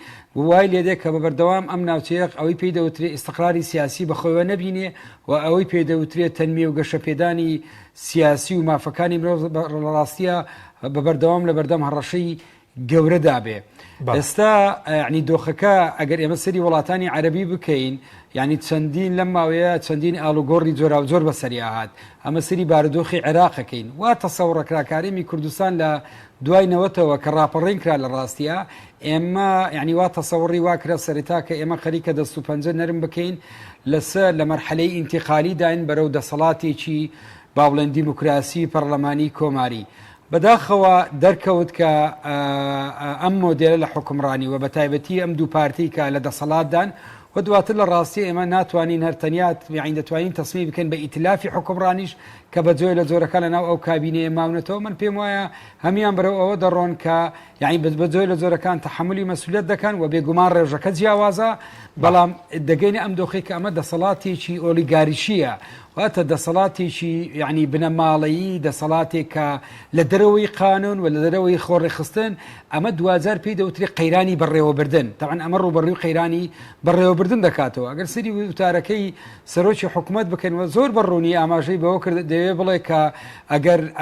وای لێدێک کە بە بەردەوام ئەم ناوچەیە ئەوەی پێی دەوترێت ئیستقراری سیاسی بەخۆیەوە نەبینێ و ئەوەی پێی دەوترێت تەنمیە و گەشەپێدانی سیاسی و مافەکانی مرۆڤ ڕاستیە بە بەردەوام لە بەردەم هەڕەشەی گەورەدا بێ ئێستا ینی دۆخەکە ئەگەر ئێمە سەری وڵاتانی عەرەبی بکەین ینی چەندین لەم ماوەیە چەندین ئاڵوگۆڕی جۆرا و جۆر بەسەری هات ئەمە سەری بارودۆخی عێراقەکەین وا تەسەوڕەکراکارێمی کوردستان لە دوایەوەتەوە کە ڕاپەڕین کرا لە ڕاستیە ئێمە ینی وا تەسەوڕی واکرە سەرەتا کە ئێمە خەریکە دەست و پەنجە نەرم بکەین لەسەر لە مەرحەلەی ئینتیقالی داین بەرەو دەسەڵاتێکی با بڵێن دیموکراسی پەرلەمانی کۆماری بەداخەوە دەرکەوت کە ئەم مۆدێلە لە حکومڕانی و بە تایبەتی ئەم دوو پارتی کە لە دەسەڵاتدان و دواتر لە ڕاستی ئێمە ناتوانین هەرتەنیات یعنی دەتوانین تەسمی بکەین بە ئیتلافی حکومڕانیش کە بە جۆی لە جۆرەکە لە ناو ئەو کابینەیە ماونەتەوە من پێم وایە هەمیان بەرەو ئەوە دەڕۆن کە یعنی بە جۆی لە جۆرەکان تەحملی مەسئولیت دەکەن و بێگومان ڕێژەکە جیاوازە بەڵام دەگەینە ئەم دۆخی کە ئەمە دەسەڵاتێکی ئۆلیگاریشیە واتە دەسەڵاتێکی یعنی بنەماڵەیی دەسەڵاتێک کە لە دەرەوەی قانون و لە دەرەوەی خۆڕێخستن ئەمە دوجار پێی دەوتری قەیرانی بەڕێوەبردن تەعەن ئەمە ڕوبەڕووی قەیرانی بەڕێوەبردن دەکاتەوە ئەگەر سری وتارەکەی سەرۆکی حکوومەت بکەنەوە زۆر بەڕوونی ئاماژەی بەوە کرد دەوێ بڵێ کە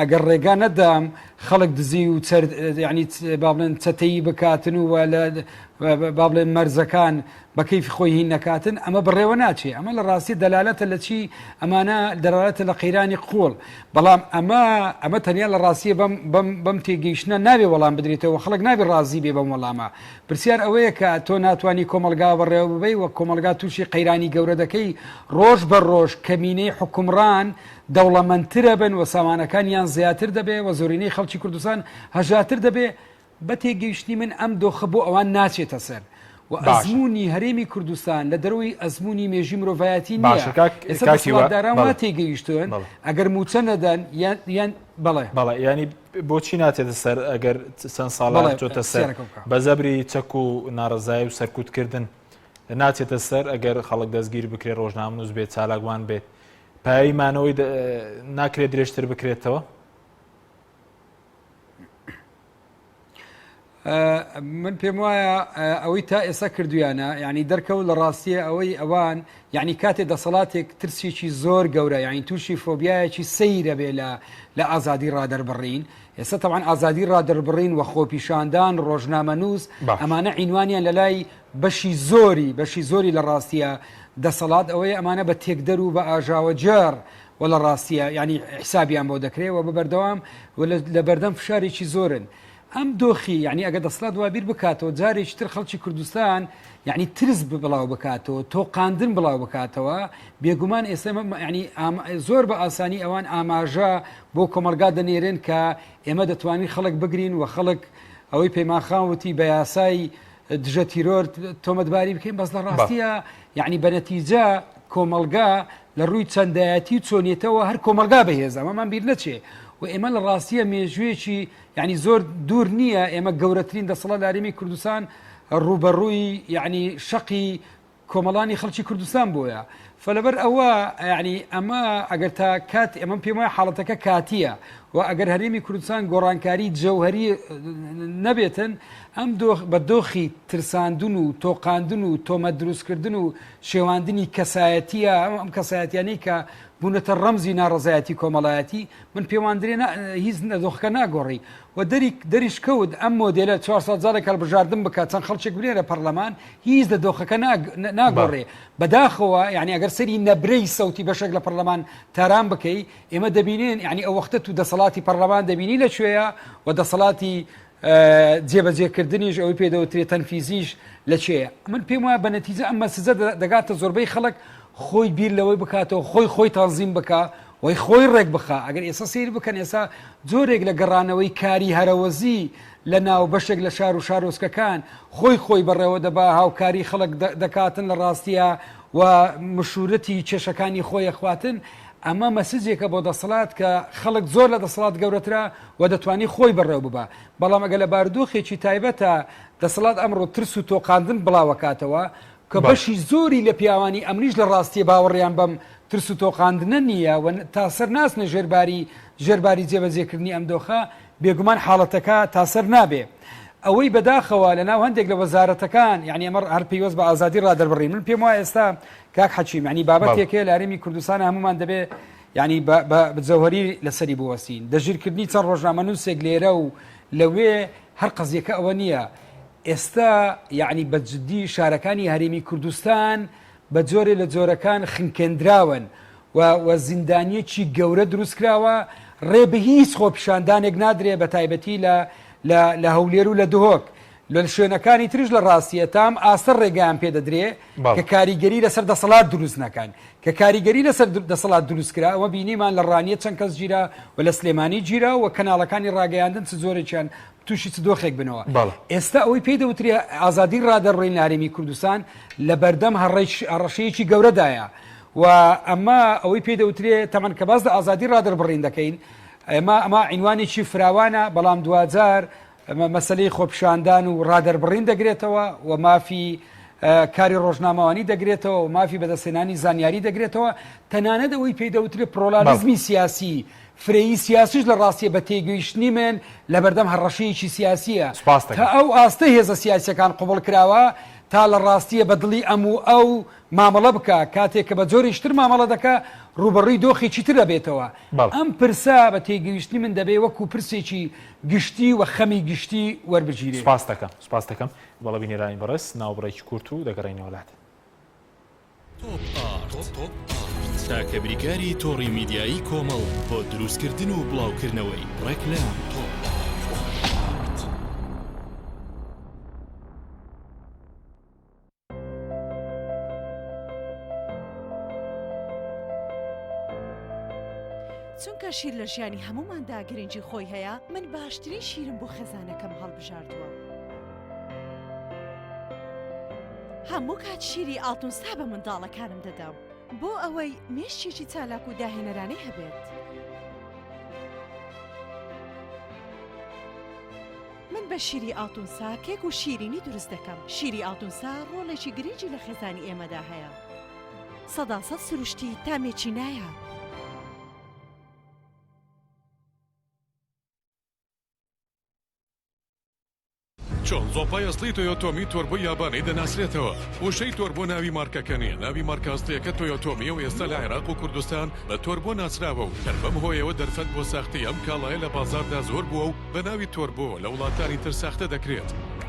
ئەگەر ڕێگا نەدام خەڵک دزی و ینی با بڵێن چەتەیی بکاتن و با بڵێن مەرزەکان بە کەیفی خۆی هین نەکاتن ئەمە بڕێوە ناچێ ئەمە لە ڕاستی دەلالەتە لە چی ئەمانە دەلالەتە لە قەیرانی قوڵ بەڵام ئەمە تەنیا لە ڕاستیە بەم تێگەیشتنە نابێ وەڵام بدرێتەوە خەڵک نابێ ڕازی بێ بەم وەڵامە پرسیار ئەوەیە کە تۆ ناتوانانی کۆمەلگا بەڕێوە ببەی و کۆمەلگا تووشی قەیرانی گەورە دەکەی ڕۆژ بە ڕۆژ کەمینەی حکومڕان دەوڵەمەندترە بن و سامانەکانیان زیاتر دەبێ و زۆرینەی خەڵکی کوردستان هەژاتر دەبێ بە تێگەیشتنی من ئەم دۆخە بۆ ئەوان ناچێتە سەر و ئەزمموی هەرێمی کوردستان لە دەروی ئەزمموی مێژی مرۆڤایەتی نییەداران وا تێگەیشتون ئەگەر موچە نەدەن یان بەڵێ ینی بۆچی ناتێتە سەر ئەگەر چەند ساڵات چۆتە سەر بە زەبری چەک و ناڕزایی و سەرکوتکردن ناچێتە سەر ئەگەر خەڵک دەستگیر بکرێت ڕۆژنامەنووس بێت چالاکوان بێت پایمانەوەی ناکرێت درێژتر بکرێتەوە من پێم وایە ئەوەی تا ئێستا کردویانە یعنی دەرکەوت لە ڕاستیە ئەوەی ئەوان یعنی کاتێ دەسەڵاتێک ترسێکی زۆر گەورە یعنی تووشی فۆبیایەکی سەیرە بێ لە ئازادی ڕادەربڕین ئێستا تەوان ئازادی ڕادەربڕین و خۆپیشاندان ڕۆژنامەنووس ئەمانە عینوانیان لە لای بەشی زۆری لە ڕاستیە دەسەڵات ئەوەیە ئەمانە بە تێکدەر و بە ئاژاوە جار و لە ڕاستیە ینی حسابیان بۆ دەکرێت و بە بەردەوام لە بەردەم فشارێکی زۆرن ئەم دۆخی یعنی ئەگە دەسەڵات وابیر بکاتەوە جارێکی تر خەڵکی کوردستان یعنی ترس بڵاو بکاتەوە تۆقاندن بڵاو بکاتەوە بێگومان ئێستا ینی زۆر بە ئاسانی ئەوان ئاماژە بۆ کۆمەلگا دەنێرن کە ئێمە دەتوانین خەڵک بگرین و خەڵک ئەوەی پەیمانخانوتی بە یاسای دژە تیرۆر تۆمەتباری بکەین بەس لە ڕاستیە یعنی بە نەتیجە کۆمەلگا لە ڕووی چەندایەتی چۆنیێتەوە هەر کۆمەلگا بەهێزە ئەمەمان بیر نەچێ و ئێمە لە ڕاستیە مێژوێکی یعنی زۆر دوور نییە ئێمە گەورەترین دەسەڵات هەرێمی کوردستان ڕوبەڕووی یعنی شەقی کۆمەڵانی خەڵکی کوردستان بۆیە فلەبەر ئەوە یعنی ئەمە ئەگەر تا کات ئەمە پێم وایە حاڵەتەکە کاتیە و ئەگەر هەرێمی کوردستان گۆڕانکاری جەوهەری نەبێتن ئەم بە دۆخی ترساندن و تۆقاندن و تۆمەت دروستکردن و شێواندنی کەسایەتیە ئەم کەسایەتیانەی کە بوونەتە ڕەمزی ناڕزایەتی کۆمەڵایەتی من پێوانندرێ هیچ دۆخەکە ناگۆڕی و دەریش کەوت ئەم مۆدێلە 400 جارێک هەڵبژاردن بکات چەند خەڵکێک بنێرە پەرلەمان هیچ لە دۆخەکە ناگۆڕێ بەداخەوە یعنی ئەگەر سەری نەبرەی سەوتی بەشێک لە پەرلەمان تاران بکەی ئێمە دەبینێن یعنی ئەو وەختە تو دەسەڵاتی پەرلەمان دەبینی لەکوێیە و دەسەڵاتی جێبەجێکردنیش ئەوەی پێدەوترێت تەنفیزیش لەکوێیە من پێم وایە بە نەتیجە ئەم مەسزە دەگاتە زۆربەی خەڵک خۆی بیر لەوەی بکاتەوە خۆی تازیم بکە وی خۆی ڕێک بخە ئەگەر ئێستا سیر بکەن ئێستا زۆرێک لە گەڕانەوەی کاری هەرەوەزی لە ناو بەشێک لە شار و شارۆچکەکان خۆی بەڕێوە دەبا هاوکاری خەڵک دەکاتن لە ڕاستیە و مشورەتی کێشەکانی خۆی خواتن ئەمە مەسجێکە بۆ دەسەڵات کە خەڵک زۆر لە دەسەڵات گەورەترا و دەتوانی خۆی بەڕێو ببە بەڵام ئەگە لە بارودۆخێکی تایبەتە دەسەڵات ئەمڕۆ ترس و تۆقاندن بڵاوەکاتەوە کە بەشی زۆری لە پیاوانی ئەمریش لە ڕاستی باوەڕیان بەم ترس و تۆقاندنە نییە و تاسەر ناسنە ژێرباری جێبەجێکردنی ئەم دۆخە بێگومان حاڵەتەکە تاسەر نابێ ئەوەی بەداخەوە لە ناو هەندێک لە وەزارەتەکان یعنی ئەمە هەر پێیوەست بە ئازادی ڕادەربڕین من پێم وایە ئێستا کاک حەچیم ینی بابەتێکەیە لە هەرێمی کوردستان هەمومان دەبێ ینی بجەوهری لەسەری بوەستین دەژیرکردنی چەند ڕۆژنامە نووسێک لێرە و لەوێ هەر قەزیەکە ئەوە نییە ئێستا یعنی بەجددی شارەکانی هەرێمی کوردستان بە جۆرێ لە جۆرەکان خنکێنراون و زیندانیەکی گەورە دروست کراوە ڕێ بە هیچ خۆپیشاندانێک نادرێ بە تایبەتی لە هەولێر و لە دهۆک لە شوێنەکانی ترش لە ڕاستیە تام ئاستە ڕێگەیان پێ دەدرێ کە کاریگەری لەسەر دەسەڵات دروست نەکەن کە کاریگەری لەسەر دەسەڵات دروست کرا ئەوە بینیمان لە ڕانیە چەند کەس گیرا و لە سلێمانی گیرا و کەناڵەکانی ڕاگەیاندن چ زۆرێکیان تووشی چ دۆخێک بنەوە ئێستا ئەوەی پێی دەوترێ ئازادی ڕادەڕۆین لە هەرێمی کوردستان لە بەردەم هەڕەشەیەکی گەورەدایە و ئەمە ئەوەی پێی دەوترێ تەمەن کە باس لە ئازادی ڕادەربڕین دەکەین ئەمە عینوانێکی فراوانە بەڵام دوجار مەسلەی خۆپیشاندان و ڕادەربڕین دەگرێتەوە و مافی کاری ڕۆژنامەوانی دەگرێتەوە و مافی بەدەستێنانی زانیاری دەگرێتەوە تەنانەت ئەوەی پێی دەوترێت پرۆلالیزمی سیاسی فرەیی سیاسیش لە ڕاستیە بە تێگەیشتنی من لە بەردەم هەڕەشەیەکی سیاسیە تا ئەو ئاستە هێزە سیاسیەکان قوبڵ کراوە تا لە ڕاستیە بەدڵی ئەو مامەڵە بکە کاتێک کە بە جۆرێشتر مامەڵە دەکە ڕوبەڕووی دۆخێکی تر دەبێتەوە ئەم پرسا بە تێگەیشتنی من دەبێ وەکو پرسێکی گشتی و خەمی گشتی وەربگیرێ سپاس دەکەم بەڵە بینێرانی بەڕێز ناوبڕێکی کورت و دەگەڕێنەوە وڵات چاکە بریکاری تۆڕی میدیایی کۆمەڵ بۆ دروستکردن و بڵاوکردنەوەی ڕێکلام چونکە شیر لە ژیانی هەموماندا گرنگی خۆی هەیە من باشترین شیرم بۆ خێزانەکەم هەڵبژاردووە هەموو کات شیری ئاڵتونسا بە منداڵەکانم دەدام بۆ ئەوەی مێشتێکی چالاک و داهێنەرانەی هەبێت من بە شیری ئاڵتونسا کێک و شیرینی دروست دەکەم شیری ئاڵتونسا ڕۆڵێکی گرنگی لە خێزانی ئێمەدا هەیە 100% سروشتی تامێکی نایە چۆن زۆپای ئەسڵی تۆیۆتۆمی تۆربۆ یابانەی دەناسرێتەوە وشەی تۆربۆ ناوی مارکەکە نیە ناوی مارکاستەیەکە تۆیۆتۆمیە و ئێستا لە عێراق و کوردستان بە تۆربۆ ناسراوە و هەربەم هۆیەوە دەرفەت بۆ ساختی ئەم کاڵایە لە بازاردا زۆر بووە و بە ناوی تۆربۆ لە وڵاتانی تر ساختە دەکرێت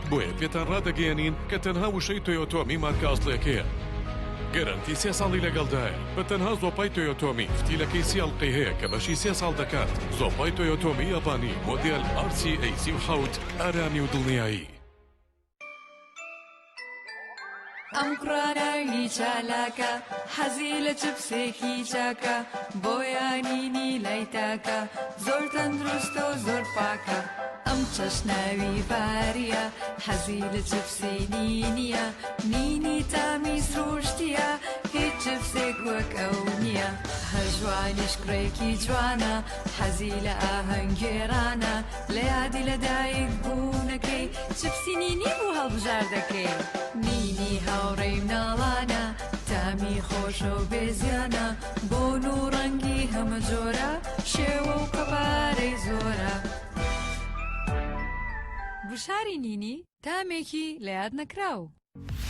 بۆیە پێتان ڕادەگەیەنین کە تەنها وشەی تۆیۆتۆمی مارکە ئەسڵیەکەیە گەرانتی 3 ساڵی لەگەڵدایە بە تەنها زۆپای تۆیۆتۆمی فتیلەکەی سیڵقی هەیە کە بەشی 3 ساڵ دەکات زۆپای تۆیۆتۆمی یابانی مۆدێل RCA37 ئارامی و دڵنیایی ئەم قڕاناوی چالاکە حەزی لە چپسێکی چاکە بۆیانینی لای تاکە زۆر تەندروستە و زۆر پاکە ئەم چەشناوی باریە حەزی لە چپسی نینیە نینی تامی سروشتیە هیچ چپسێک وەک ئەو نییە هەژوانیش کوڕێکی جوانە حەزی لە ئاهەنگێرانە لە یادی لەدایک بوونەکەی چپسی نینی بوو هەڵبژار دەکەی نینی هاوڕێی مناڵانە تامی خۆشە و بێزیانە بۆن و ڕەنگی هەمە جۆرە شێوە و قەبارەی زۆرە وشاری نینی تامێکی لە یاد نەکراو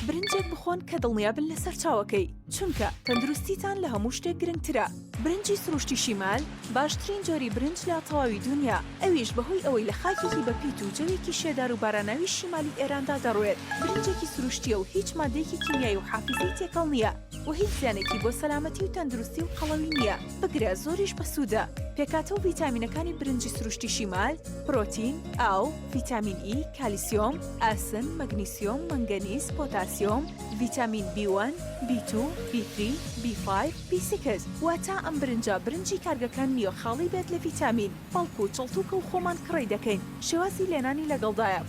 برنجێک بخۆن کە دڵنیابن لەسەر چاوەکەی چونکە تەندروستیتان لە هەموو شتێک گرنگترە برنجی سروشتی شیمال باشترین جۆری برنج لە تەواوی دنیا ئەویش بەهۆی ئەوەی لە خاکێکی بەپیت و جەوێکی شێدار و باراناوی شیمالی ئێراندا دەڕوێت برنجێکی سروشتیە و هیچ مادەیەکی کیمیایی و حافزەی تێکەڵ نییە و هیچ زیانێکی بۆ سەلامەتی و تەندروستی و قەڵەوی نییە بگرە زۆریش بەسوودە پێکاتە و ڤیتامینەکانی برنجی سروشتی شیمال پرۆتین ئاو ڤیتامین ئی کالیسیۆم ئاسن مەگنیسیۆم مەنگەنیز پۆتاسیۆم ڤیتامین B1 B2 B3 B5 B6 واتە ئەم برنجە برنجی کارگەکان نییە خاڵی بێت لە ڤیتامین بەڵکو چڵتوکە و خۆمان کڕی دەکەین شێوازی لێنانی لەگەڵدایە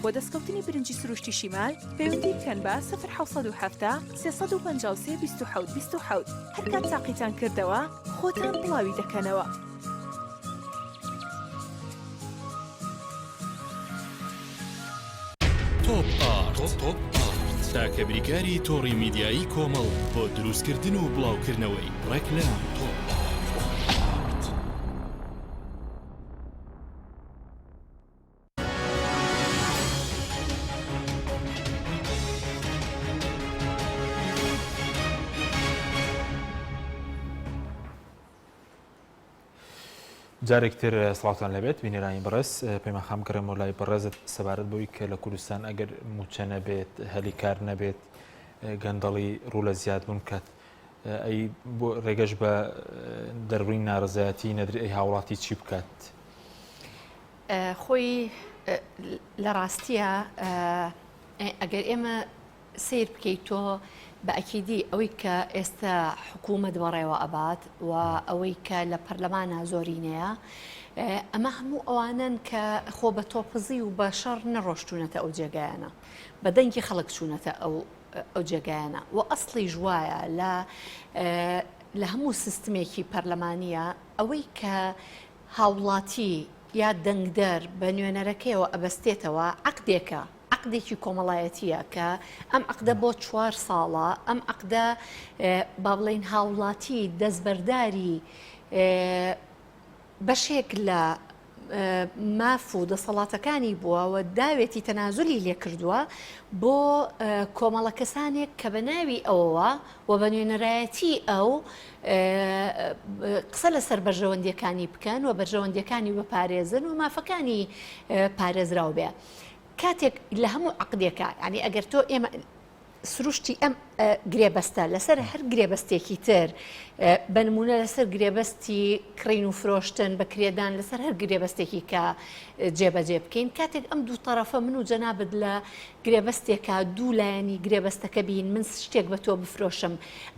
بۆ دەستکەوتنی برنجی سروشتی شیمال پەیوەندی بکەن بە 0 353 27 27 هەر کات تاقیتان کردەوە خۆتان بڵاوی دەکەنەوە. تۆپ ئارت تاکە بریکاری تۆڕی میدیایی کۆمەڵ بۆ دروستکردن و بڵاوکردنەوەی ڕێکلام تۆپ ئارت. جارێکتر سڵاتان لەبێت بینێرانی بەڕێز پێمان خام گەڕێمەوە لای بەڕێزت سەبارەت بۆی کە لە کوردستان ئەگەر موچە نەبێت هەلی کار نەبێت گەندەڵی ڕوو لە زیادبوون بکات ئەی بۆ ڕێگەش بە دەربڕین ناڕزایەتی نەدرێت ئەی هاوڵاتی چی بکات؟ خۆی لە ڕاستیە ئەگەر ئێمە سیر بکەیتۆ بە ئەکیدی ئەوەی کە ئێستا حکوومەت بەڕێوە ئەبات و ئەوەی کە لە پەرلەمانە زۆرینەیە ئەمە هەموو ئەوانن کە خۆ بە تۆپزی و بە شەڕ نەڕۆشتونەتە ئەو جێگایانە بە دەنگی خەڵک چوونەتە ئەو جێگایانە و ئەسڵی ژوایە لە هەموو سیستمێکی پەرلەمانیە ئەوەی کە هاوڵاتی یا دەنگدەر بە نوێنەرەکەیەوە ئەبەستێتەوە عەقدێکە عقدێکی کۆمەڵایەتیە کە ئەم عقدە بۆ 4 ساڵە ئەم عقدە با بڵێن هاوڵاتی دەستبەرداری بەشێک لە ماف و دەسەڵاتەکانی بووە و داوێتی تەنازولی لێ کردووە بۆ کۆمەڵە کەسانێک کە بە ناوی ئەوەوە و بە نوێنەرایەتی ئەو قسە لەسەر بەرژەوەندیەکانی بکەن و بەرژەوەندیەکانی بپارێزن و مافەکانی پارێزراو بێ. کاتێک لە هەموو عقدێکە ینی ئەگەر تۆ ئێمە سروشتی ئەم گرێبەستە لەسەر هەر گرێبەستێکی تر بەنمونە لەسەر گرێبەستی کڕین و فرۆشتن بە کرێدان لەسەر هەر گرێبەستێکی کە جێبەجێ بکەین کاتێک ئەم دوو تەرەفە من و جەنابەت لە گرێبەستێکە دوو لایەنی گرێبەستەکە بین من شتێک بە تۆ بفرۆشم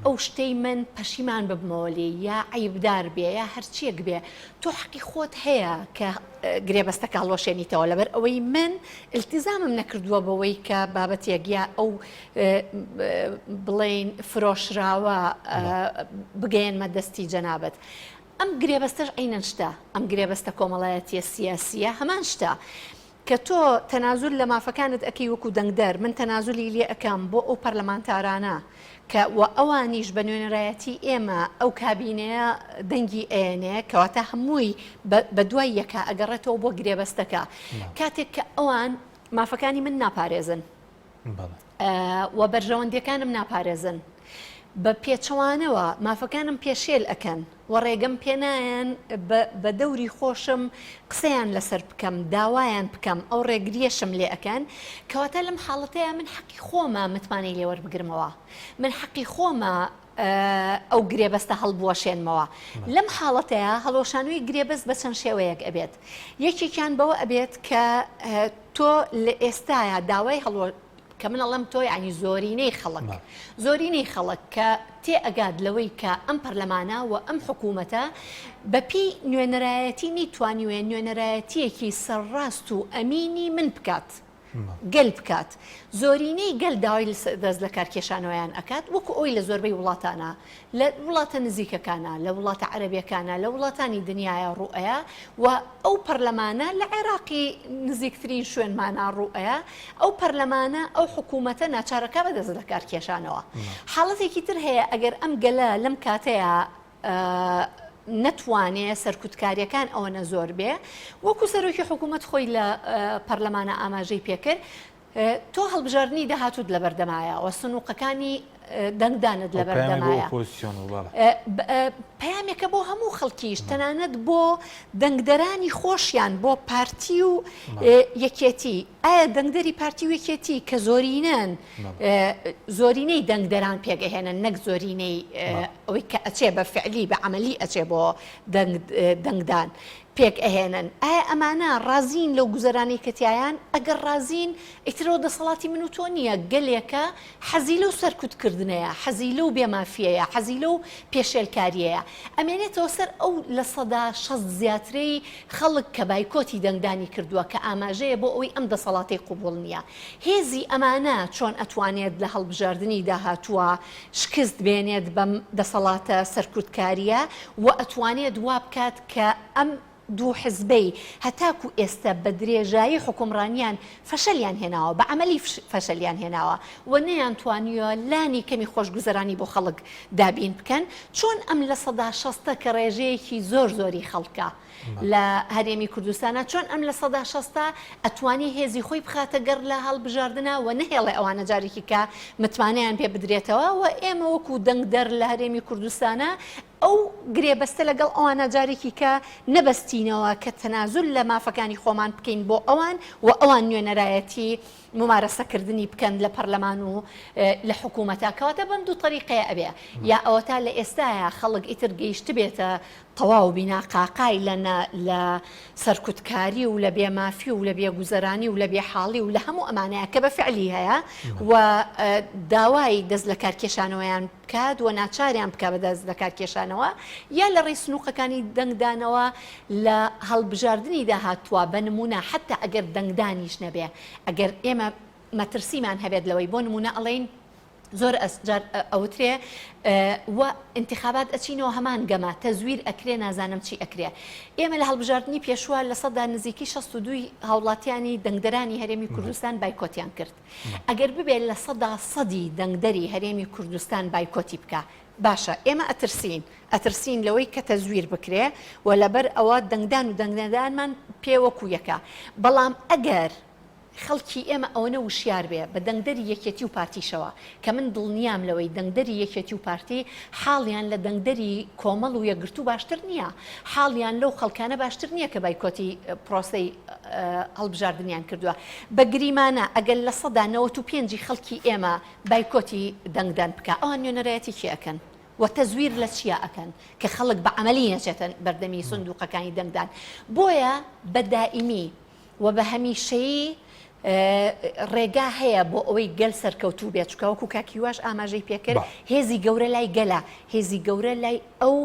ئەو شتەی من پەشیمان ببمەوە لێ یا عیبدار بێ یا هەرچیەک بێ تۆ حەقی خۆت هەیە کە گرێبەستەکە هەڵۆشێنیتەوە لەبەر ئەوەی من التیزامم نەکردووە بەوەی کە بابەتێک یا ئەو بڵێن فرۆشراوە بگەێنمە دەستی جەنابەت. ئەم گرێبەستەش عینەن شتە ئەم گرێبەستە کۆمەڵایەتیە سیاسیە هەمان شتە کە تۆ تەنازول لە مافەکانت ئەکەی وەکو دەنگدەر من تەنازولی لێ ئەەکەم بۆ ئەو پەرلەمانتارانە کە ئەوانیش بە نوێنەرایەتی ئێمە ئەو کابینەیە دەنگی ئێنێ کەواتە هەمووی بە دوای یەکە ئەگەڕێتەوە بۆ گرێبەستەکە کاتێک کە ئەوان مافەکانی من ناپارێزن و بەرژەوەندیەکانم ناپارێزن بە پێچەوانەوە مافەکانم پێشێل ئەکەن و ڕێگەم پێنایەن بە دەوری خۆشم قسەیان لەسەر بکەم داوایان بکەم ئەو ڕێگریەشم لێ ئەکەن کەواتە لەم حاڵەتەیە من حەقی خۆمە متمانەی لێوەربگرمەوە من حەقی خۆمە ئەو گرێبەستە هەڵبوەشێنمەوە لەم حاڵەتەیە هەڵۆشانووی گرێبەست بە چەند شێوەیەک ئەبێت یەکێکیان بەوە ئەبێت کە تۆ لە ئێستاە داوای کە من ئەڵەم تۆ ینی زۆرینەی خەڵک کە تێ ئەگات لەوەی کە ئەم پەرلەمانە و ئەم حکوومەتە بەپی نوێنەرایەتی نەیتوانیوێ نوێنەرایەتیەکی سەرڕاست و ئەمینی من بکات گەل بکات زۆرینەی گەل داوای دەست لە کارکێشانەوەیان ئەکات وەکو ئەوی لە زۆربەی وڵاتانە لە وڵاتە نزیکەکانە لە وڵاتە عەرەبیەکانە لە وڵاتانی دنیاە ڕوئەیە و ئەو پەرلەمانە لە عێراقی نزیکترین شوێنمانە ڕوئەیە ئەو پەرلەمانە ئەو حکوومەتە ناچارەکە بەدەست لە کارکێشانەوە حاڵەتێکی تر هەیە ئەگەر ئەم گەلە لەم کاتەیە نەتوانێت سەرکوتکاریەکان ئەوەنە زۆر بێ وەکو سەرۆکی حکوومەت خۆی لە پەرلەمانە ئاماژەی پێکرد تۆ هەڵبژاردننی داهاتوت لە بەردەمایە و سنووقەکانی دەنگدانت لە بەردەمایە پەیامێکە بۆ هەموو خەڵکیش تەنانەت بۆ دەنگدەرانی خۆشیان بۆ پارتی و یەکێتی ئایا دەنگدەری پارتی و یەکێتی کە زۆرینەی دەنگدەران پێگەهێنن نەک زۆرینەی ئەوەی کە ئەچێ بە فعلی بە عملی ئەچێ بۆ دەنگدان پێک ئەهێنن ئایا ئەمانە ڕازین لەو گوزەرانی کەتیایان ئەگەر ڕازین ئیترەوە دەسەڵاتی من و تۆ نییە گەلێکە حەزی لەو سەرکوتکردنەیە حەزی لەو بێمافیەیە حەزی لەو پێشێلکاریەیە ئەمێنێتەوە سەر ئەو لە سەدا 60 زیاترەی خەڵک کە بایکۆتی دەنگدانی کردووە کە ئاماژەیە بۆ ئەوەی ئەم دەسەڵاتی قوبوڵ نییە هێزی ئەمانە چۆن ئەتوانێت لە هەڵبژاردننی داهاتووە شکست بێنێت بەم دەسەڵاتە سەرکوتکاریە و ئەتوانێت وا بکات کە ئەم دوو حزبەی هەتاکو ئێستا بە درێژایی حکومڕانیان فەشەلیان هێناوە بە عملی فەشەلیان هێناوە و نەیان توانیوە لانی کەمی خۆشگوزەرانی بۆ خەڵک دابین بکەن چۆن ئەم لە 160 کە ڕێژەیەکی زۆری خەڵکە لە هەرێمی کوردستانە چۆن ئەم لە 160 ئەتوانی هێزی خۆی بخاتە گەر لە هەڵبژاردنە و نهێڵێ ئەوانە جارێکی کە متمانەیان پێ بدرێتەوە و ئێمە وەکو دەنگدەر لە هەرێمی کوردستانە ئەو گرێبەستە لەگەڵ ئەوانە جارێکی کە نەبەستینەوە کە تەنازل لە مافەکانی خۆمان بکەین بۆ ئەوان و ئەوان نوێنەرایەتی ممارەسەکردنی بکەن لە پەرلەمان و لە حکوومەتە کەواتە بەم دوو طریقەیە ئەبێ یا ئەوە تا لە ئێستاە خەڵک ئیتر گەیشت بێتە تەواو بینا قاقای لە سەرکوتکاری و لە بێمافی و لە بێگوزەرانی و لە بێحاڵی و لە هەموو ئەمانەیە کە بە فعلی هەیە و داوای دەست لە کارکێشانەوەیان بکات و ناچاریان بکە بە دەست لە کارکێشانەوە یا لە ڕێی سنووقەکانی دەنگدانەوە لە هەڵبژاردننی داهاتووە بە نمونە حتا ئەگەر دەنگدانیش نەبێ ئەگەر ئێمە مەترسیمان هەبێت لەوەی بۆ نمونە ئەڵێن زۆر ئەسجار ئەوترێ و انتخابات ئەچینەوە هەمان گەمە تەزویر ئەکرێ نازانم چی ئەکرێ ئێمە لە هەڵبژاردننی پێشوە لە سەدا نزیکی 62 هاوڵاتیانی دەنگدەرانی هەرێمی کوردستان بایکۆتیان کرد ئەگەر ببێت لە سەدا سەدی دەنگدەری هەرێمی کوردستان بایکۆتی بکە باشە ئێمە ئەترسین لەوەی کە تەزویر بکرێ و لەبەر ئەوە دەنگدان و دەنگدانمان پێوەکو یەکە بەڵام ئەگەر خەڵکی ئێمە ئەوەنە وشیار بێ بە دەنگدەری یەکێتی و پارتیشەوە کە من دڵنیام لەوەی دەنگدەری یەکێتی و پارتی حاڵیان لە دەنگدەری کۆمەڵ و یەکگرتو باشتر نییە حاڵیان لەو خەڵکانە باشتر نییە کە بایکۆتی پرۆسەی هەڵبژاردنیان کردووە بە گریمانە ئەگەر لە 95 خەڵکی ئێمە بایکۆتی دەنگدان بکە ئەوان نوێنەرایەتی چی ئەکەن و تەزویر لە چیا ئەکەن کە خەڵک بە عملی نەچێتن بەردەمی سندوقەکانی دەنگدان بۆیە بە دائیمی و بە هەمیشەیی ڕێگا هەیە بۆ ئەوەی گەل سەرکەوتوو بێت چکەوەکو کاکیواش ئاماژەی پێکرد هێزی گەورە لای گەلە هێزی گەورە لای ئەو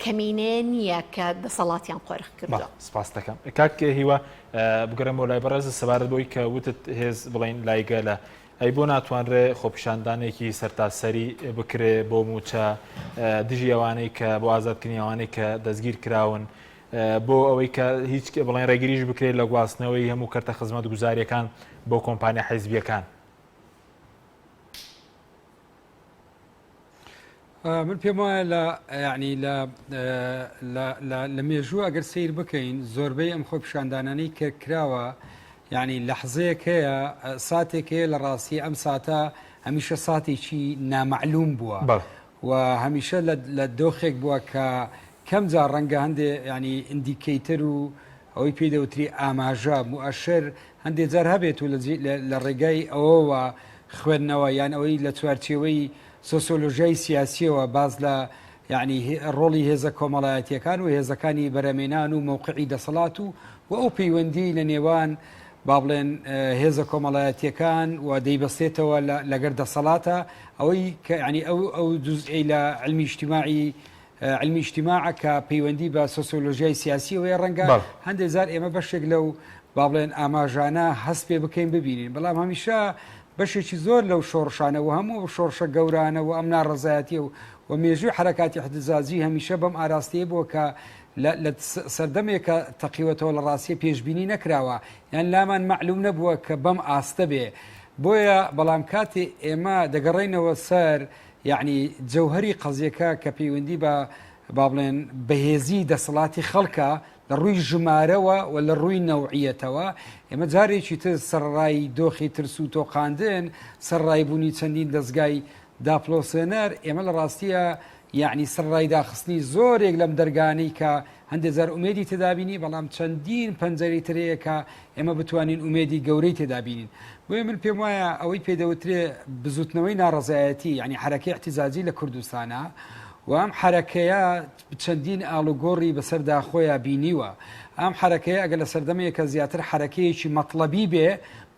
کەمینەیە نییە کە دەسەڵاتیان قۆرخ کردووە سپاس دەکەم کاک هیوە بگەڕێم بۆ لای بەڕێز سەبارەت بۆی کە وتت هێز بڵین لای گەلە ئەی بۆ ناتوانرێ خۆپیشاندانێکی سەرتاسەری بکرێ بۆ موچە دژی ئەوانەی کە بۆ ئازادکردنی ئەوانەی کە دەستگیر کراون بۆ ئەوەی کە هیچ بڵێن ڕێگریش بکرێت لە گواستنەوەی هەموو کەرتە خزمەت گوزاریەکان بۆ کۆمپانیا حیزبیەکان من پێم وایە لە مێژوو ئەگەر سیر بکەین زۆربەی ئەم خۆپیشاندانانەی کە کراوە یعنی لەحزەیەک هەیە ساتێک هەیە لە ڕاستی ئەم ساتە هەمیشە ساتێکی نامەعلوم بووە و هەمیشە لە دۆخێک بووە کە کەم جار ڕەنگە هەندێ ینی ئیندیکەیتر و ئەوەی پێی دەوتری ئاماژە موئەشر هەندێک جار هەبێت و لە ڕێگای ئەوەوە خوێندنەوە یان ئەوەی لە چوارچێوەی سۆسیۆلۆژیای سیاسیەوە باز لە یعنی ڕۆڵی هێزە کۆمەڵایەتیەکان و هێزەکانی بەرەمێنان و مووقعی دەسەڵات و ئەو پەیوەندی لە نێوان با بڵێن هێزە کۆمەڵایەتیەکان و دەیبەستێتەوە لەگەر دەسەڵاتە ئەوەی کە ینی ئەو جزئی لە علمی اجتماعی علمی اجتماع کە پەیوەندی بە سۆسیۆلۆژیای سیاسی وەیە ڕەنگە هەندێک جار ئێمە بەشێک لەو با بڵێن ئاماژانە هەست پێ بکەین ببینین بەڵام هەمیشە بەشێکی زۆر لەو شۆڕشانە و هەموو شۆڕشە گەورانە و ئەم ناڕەزایەتیە و مێژووی حرەکاتی احتجاجی هەمیشە بەم ئاراستەیە بووە کە لە سەردەمێکە تەقیوەتەوە لە ڕاستی پێشبینی نەکراوە یان لامان معلوم نەبووە کە بەم ئاستە بێ بۆیە بەڵام کاتی ئێمە دەگەڕێنەوە سەر یعنی جەوهری قەزیەکە کە پەیوەندی بە با بڵێن بەهێزی دەسەڵاتی خەڵکە لە لە ڕووی ژمارەوە و لە ڕووی نەوعیەتەوە ئێمە جارێکی تر سەرڕای دۆخی ترس و تۆقااندن سەرڕایبوونی چەندین دەستگای داپلۆسێنەر ئێمە لە ڕاستیە یعنی سەرڕای داخستنی زۆرێک لەم دەرگانەی کە هەندێک زار ئومێدی تێدابینی بەڵام چەندین پەنجەری ترەیە کە ئێمە بتوانین ئومێدی گەورەی تێدابینین بۆیە من پێم وایە ئەوەی پێدەوترێ بزوتنەوەی ناڕزایەتی یعنی حرەکەی احتیزاجی لە کوردستانە و ئەم حرەکەیە چەندین ئاڵوگۆڕی بەسەردا خۆیان بینیوە ئەم حرەکەیە ئەگە لە سەردەمەیەکە زیاتر حرەکەیەکی مەطلبی بێ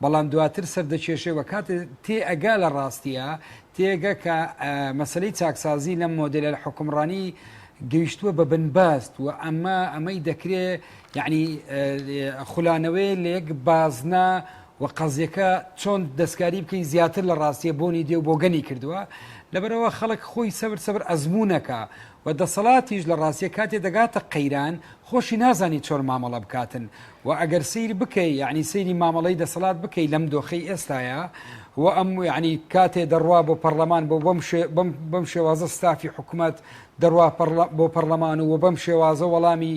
بەڵام دواتر سەردەکێشەوە کاتێ تێ ئەگا لە ڕاستیە تێگە کە مەسلەی چاکسازی لەم مۆدلە لە حکومڕانی گەیشتووە بە بنباست و ئەمەی دەکرێت یعنی خولانەوەی لە یەک بازنە و قەزیەکە چۆن دەستکاری بکەی زیاتر لە ڕاستیە بۆنی دێ و بۆگەنی کردووە لەبەرەوە خەڵک خۆی سەبر ئەزمونونەکە و دەسەڵاتیش لە ڕاستیە کاتێ دەگاتە قەیران خۆشی نازانی چۆن مامەڵە بکاتن و ئەگەر سیر بکەی یعنی سەیری مامەڵەی دەسەڵات بکەی لەم دۆخەی ئێستاە و ئەم یعنی کاتێ دەڕوا بۆ پەرلەمان بۆ بەم شێوازە ستافی حکوومەت دەڕوا بۆ پەرلەمان و بەم شێوازە وەڵامی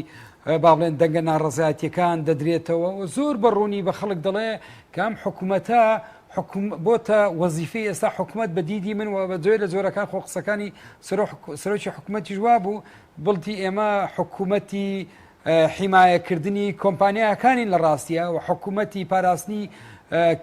با بڵێن دەنگە ناڕزایەتیەکان دەدرێتەوە و زۆر بەڕوونی بە خەڵک دەڵێ کام حکوومەتە بۆتە وەزیفەی ئێستا حکوومەت بە دیدی من و بە جۆی لە جۆرەکان خۆ قسەکانی سەرۆکی حکوومەتی ژوا بوو بڵتی ئێمە حکوومەتی حیمایەکردنی کۆمپانیاکانین لە ڕاستیە و حکوومەتی پاراستنی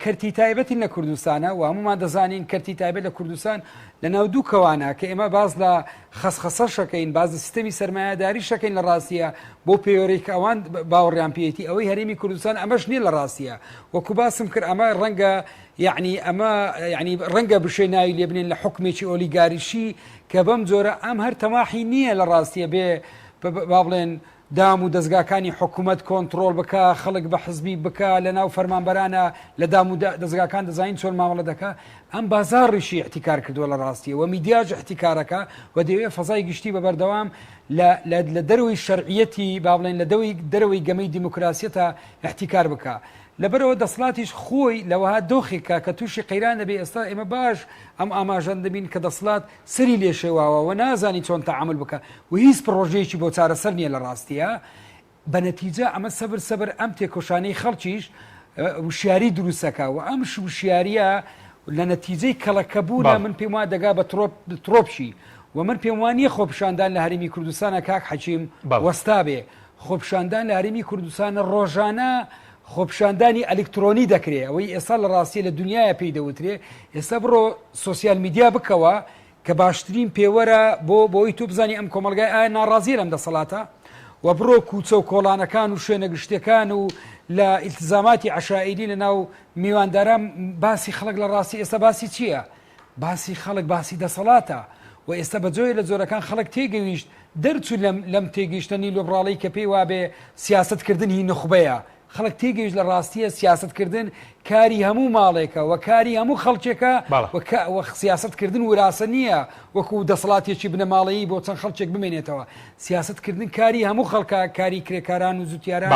کەرتی تایبەتی لە کوردستانە و هەمومان دەزانین کەرتی تایبەت لە کوردستان لە ناو دوو کەوانە کە ئێمە باز لە خەسخەسە شەکەین باز سیستەمی سەرمایه‌داری شەکەین لە ڕاستیە بۆ پێوەرێک ئەوان باوەڕیان پێێتی ئەوەی هەرێمی کوردستان ئەمەش نییە لە ڕاستیە وەکو باسم کرد ئەمە ڕەنگە یعنی ئەمە ینی ڕەنگە بشێ ناوی لێ بنێن لە حکومێکی ئۆلیگاریشی کە بەم جۆرە ئەم هەر تەماحی نییە لە ڕاستیە بێ با بڵێن دام و دەستگاکانی حکوومەت کۆنتترۆل بکە خەڵک بە حزبی بکە لە ناو فەرمانبەرانە لە دام و دەستگاکان دەزانین چۆن مامەڵە دەکە ئەم بازاڕیشی احتیکار کردووە لە ڕاستیە و میدیاژ احتیکارەکە و دەوێت فەزای گشتی بە بەردەوام لە دەروی شەرعیەتی با بڵێن لە دەروی گەمەی دیموکراسیەتە احتیکار بکە لەبەرەوە دەسڵاتیش خۆی لەوەها دۆخێکە کە تووشی قەیران دەبێ ئێستا ئێمە باش ئەم ئاماژەن دەبین کە دەسڵات سری لێشێواوە و نازانی چۆن تەعامل بکە و هیچ پرۆژەیەکی بۆ چارەسەر نییە لە ڕاستیە بە نەتیجە ئەمە سەبر ئەم تێکۆشانەی خەڵکیش وشیاری دروستەکە و ئەم وشیاریە لە نەتیجەی کەڵەکەبوونە من پێم وایە دەگا بە ترۆپشی و من پێم وانە خۆپشاندان لە هەرێمی کوردستانە کاک حەکیم وەستا بێ خۆپشاندان لە هەرێمی کوردستانە ڕۆژانە خۆپشاندانی ئەلکترۆنی دەکرێت ئەوەی ئێستا لە ڕاستی لە دنیاە پێی دەوترێ ئێستا بڕۆ سوسیال میدیا بکەوە کە باشترین پێوەرە بۆی تو بزانی ئەم کۆمەلگای ئایا ناڕازی لەم دەسەڵاتە و بڕۆ کوچە و کۆڵانەکان و شوێنە گشتەکان و لە ئیلتزاماتی عشائری لە ناو میوانداران باسی خەڵک لە ڕاستی ئێستا باسی چییە؟ باسی خەڵک باسی دەسەڵاتە و ئێستا بەجۆی لە جۆرەکان خەڵک تێگەویشت دەرچوو لەم تێگەیشتنی لۆبراڵی کە پێی وابێ سیاستکردنی نخبەیە خەڵک تێگەیشت لە ڕاستیە سیاستکردن کاری هەموو ماڵێکە و کاری هەموو خەڵکێکە سیاستکردن وراسە نییە وەکو دەسەڵاتێکی بنەماڵەیی بۆ چەند خەڵکێک بمێنێتەوە سیاستکردن کاری هەموو خەڵکە کاری کرێکاران و زوتیاران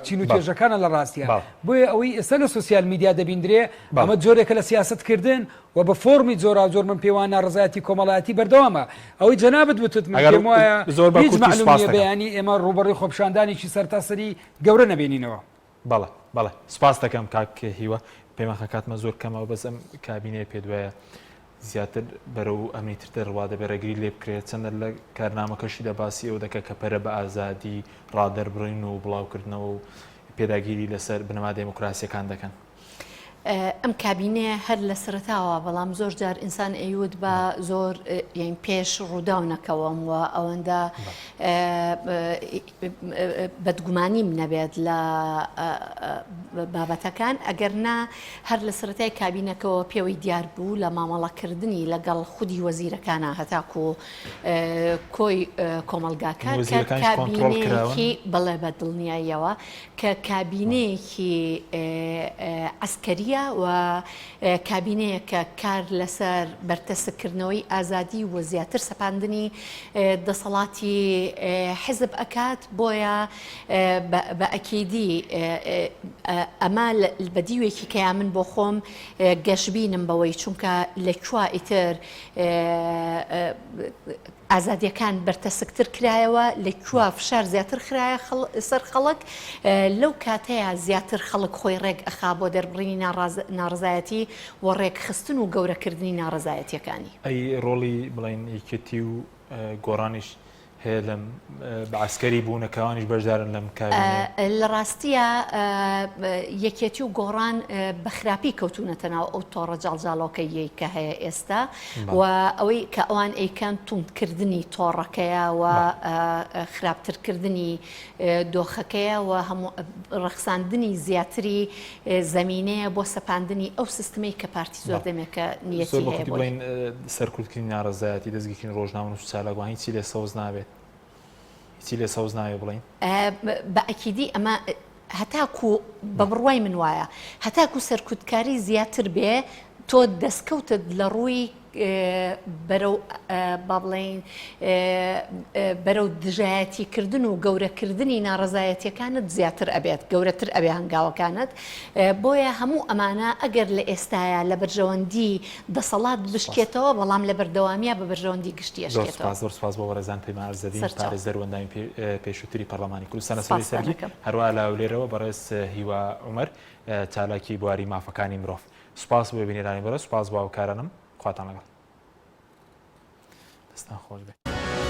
چین و توێژەکانە لە ڕاستیە بۆیە ئەوەی ئێستا لە سوسیال میدیا دەبیندرێ ئەمە جۆرێکە لە سیاستکردن و بە فۆرمی جۆرا زۆر من پێوان ناڕزایەتی کۆمەڵایەتی بەردەوامە ئەوەی جەنابەت وتت من پێم وایە هیچ معلومیە بەیانی ئێمە ڕوبەڕی خۆپشاندانێکی سەرتاسەری گەورە نەبێنینەوە بەڵێ سپاس دەکەم کاک هیوە پێمەخە کاتمە زۆر کەمەوە بەس ئەم کابینەیە پێ دوایە زیاتر بەرەو ئەمەی تر دەڕوا دەبێرەگری لێ بکرێت چەندە لە کارنامەکەشی دەباسی ئەو دەکە کە پەرە بە ئازادی ڕادەربڕین و بڵاوکردنەوە و پێداگیری لەسەر بنەما دموکراسیەکان دەکەن ئەم کابینەیە هەر لە سەرتاوە بەڵام زۆر جار ئینسان ئەیود بە زۆر یان پێش ڕووداونەکەوەم و ئەوەندە بەدگومانیم نەبێت لە بابەتەکان ئەگەرنا هەر لە سەرەتای کابینەکەەوە پێوەی دیار بوو لە مامەڵەکردنی لەگەڵ خودی وەزیرەکانە هەتاکو کۆی کۆمەلگاکان کە کابینەیەکی بەڵێ بە دڵنیاییەوە کە کابینەیەکی عسکەری ئازادیە و کابینەیە کە کار لەسەر بەرتەسکردنەوەی ئازادی و زیاتر سەپاندنی دەسەڵاتی حزب ئەکات بۆیە بە ئەکیدی ئەمە بەدیوێکی کەیا من بۆ خۆم گەشببینم بەوەی چونکە لەکووا ئیتر ئازادیەکان بەرتەسکتر کرایەوە لەکووا فشار زیاتر خراە سەر خەڵک لەو کاتەیە زیاتر خەڵک خۆی ڕێک ئەخا بۆ دەربڕینی ناڕزایەتی و ڕێکخستن و گەورەکردنی ناڕزایەتیەکانی ئەی ڕۆڵی بڵین یەکێتی و گۆڕانیش هەیە لەم بەعسکەری بوونەکەوانیش بەشدارن لەم کابینە لە ڕاستیە یەکێتی و گۆڕان بە خراپی کەوتونەتەناو ئەو تۆڕە جاڵجاڵۆکەیەی کە هەیە ئێستا و ئەوەی کە ئەوان ئەیکەن توندکردنی تۆڕەکەیە و خراپترکردنی دۆخەکەیە و هەموو ڕەخساندنی زیاتری زەمینەیە بۆ سەپاندنی ئەو سیستمی کە پارتی زۆر دەمێکە نیەتی هەیە بڵین سەرکوتکردنی ناڕزایەتی دەستگیرکردنی ڕۆژنامە و سوسیالەگوان هیچی لێ سەوز نابێت چی لێ سەوز ناوێ بڵین بە ئەکیدی ئەمە هەتاکو بە بڕوای من وایە هەتاکو سەرکوتکاری زیاتر بێ تۆ دەستکەوتت لە ڕووی بەرەو با بڵین بەرەو دژایەتیکردن و گەورەکردنی ناڕزایەتیەکانت زیاتر ئەبێت گەورەتر ئەبێ هەنگاوەکانت بۆیە هەموو ئەمانە ئەگەر لە ئێستاە لە بەرژەوەندی دەسەڵات بشکێتەوە بەڵام لە بەردەوامیە بە بەرژەوەندی گشتیەشکێتەوە زۆر سپاس بۆ وەرەزان پێمان ئەرزەدین پارێز دەروەندامی پێشووتری پەرلەمانی کوردستان سەری سەرگی هەروە لاولێرەوە بەڕێز هیوا عومەر چالاکی بواری مافەکانی مرۆڤ سپاس بۆ بینێرانی بەرە سپاس بۆ هاوکارانم خواتان لەگەڵ دەستان خۆش بێت.